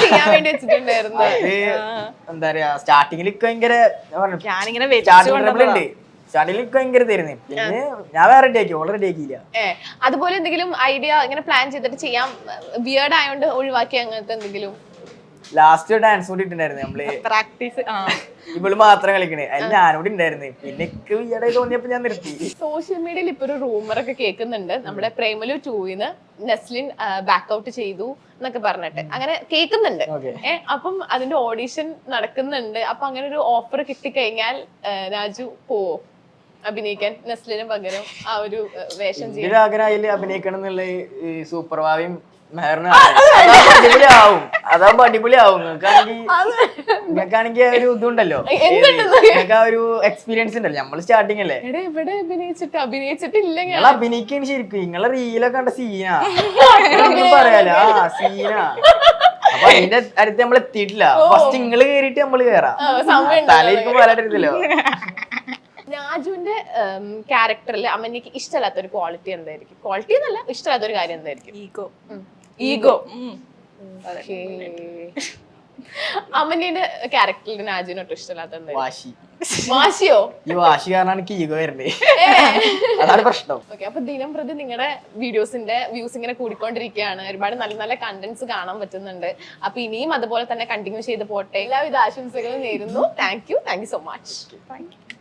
ചെയ്യാൻ വേണ്ടി വെച്ചിട്ടുണ്ടായിരുന്നു. എന്താ പറയാ, സ്റ്റാർട്ടിങ്ങിൽ ഭയങ്കര ഞാനിങ്ങനെ സ്റ്റാർട്ടിങ്ങിൽ ഭയങ്കര തരുന്നേ, പിന്നെ ഞാൻ വേറെ റെഡി ആക്കി, ഓൾ റെഡി ആക്കിയില്ല. അതുപോലെ എന്തെങ്കിലും ഐഡിയ ഇങ്ങനെ പ്ലാൻ ചെയ്തിട്ട് ചെയ്യാം, വിയർഡ് ആയതുകൊണ്ട് ഒഴിവാക്കി അങ്ങനത്തെ എന്തെങ്കിലും? ലാസ്റ്റ് ഡാൻസ് കൂടി ഇട്ടുണ്ടായിരുന്നു നമ്മള്, പ്രാക്ടീസ്. ഇവള് മാത്രം കളിക്കണേ, അതിൽ ഞാനോട് ഉണ്ടായിരുന്നേ, പിന്നെ ഈയിടെ തോന്നിയപ്പോ ഞാൻ നിർത്തി. സോഷ്യൽ മീഡിയയിൽ ഇപ്പൊ ഒരു റൂമർ ഒക്കെ കേൾക്കുന്നുണ്ട്, നമ്മുടെ പ്രേമലു 2-ന് നെസ്ലിൻ ബാക്ക് ഔട്ട് ചെയ്തു എന്നൊക്കെ പറഞ്ഞിട്ട് അങ്ങനെ കേൾക്കുന്നുണ്ട്. അപ്പം അതിന്റെ ഓഡീഷൻ നടക്കുന്നുണ്ട്. അപ്പൊ അങ്ങനെ ഒരു ഓഫർ കിട്ടിക്കഴിഞ്ഞാൽ രാജു പോവോ അഭിനയിക്കാൻ, നെസ്ലിന് പകരം ആ ഒരു വേഷം ചെയ്യാൻ? ആഗ്രഹം അഭിനയിക്കണം എന്നുള്ള സൂപ്പർ ഭാവിയും അടിപൊളിയാവും, അതാവുമ്പോ അടിപൊളിയാവും. നിങ്ങൾക്കാണെങ്കിൽ ഒരു ഇതുണ്ടല്ലോ, നിങ്ങൾക്ക് ആ ഒരു എക്സ്പീരിയൻസ് ഉണ്ടല്ലോ. നമ്മള് സ്റ്റാർട്ടിങ് അല്ലേ, അഭിനയിച്ചിട്ടില്ല. നിങ്ങൾ അഭിനയിക്കാണ് ശരിക്കും, നിങ്ങളെ റീലൊക്കെ കണ്ട സീനാ പറയാലോ, സീനാ. അപ്പൊ അതിന്റെ അടുത്ത് നമ്മൾ എത്തിയിട്ടില്ല, ഫസ്റ്റ് നിങ്ങള് കേറിയിട്ട് നമ്മള് കേറാം, തലയിരിക്കും പോരാട്ടിരുന്നല്ലോ. രാജുവിന്റെ ക്യാരക്ടറിൽ അമ്മനിക്ക് ഇഷ്ടമല്ലാത്തൊരു ക്വാളിറ്റി എന്തായിരിക്കും? ക്വാളിറ്റി എന്നല്ല, ഇഷ്ടമല്ലാത്തൊരു കാര്യം എന്തായിരിക്കും? ഈഗോ. അമന്യയുടെ ക്യാരക്ടറിൽ നാജുവിന് ഒട്ടും ഇഷ്ടമില്ലാത്ത വാശി. വാശിയോ? ഈ വാശി കാരണമാണ് എനിക്ക് ഈഗോ വരുന്നത്. അതാണ് പ്രശ്നം. ഓക്കെ, അപ്പൊ ദിനം പ്രതി നിങ്ങളുടെ വീഡിയോസിന്റെ വ്യൂസ് ഇങ്ങനെ കൂടിക്കൊണ്ടിരിക്കുകയാണ്. ഒരുപാട് നല്ല നല്ല കണ്ടന്റ്സ് കാണാൻ പറ്റുന്നുണ്ട്. അപ്പൊ ഇനിയും അതുപോലെ തന്നെ കണ്ടിന്യൂ ചെയ്ത് പോട്ടെ. എല്ലാവിധ ആശംസകളും നേരുന്നു. Thank you so much.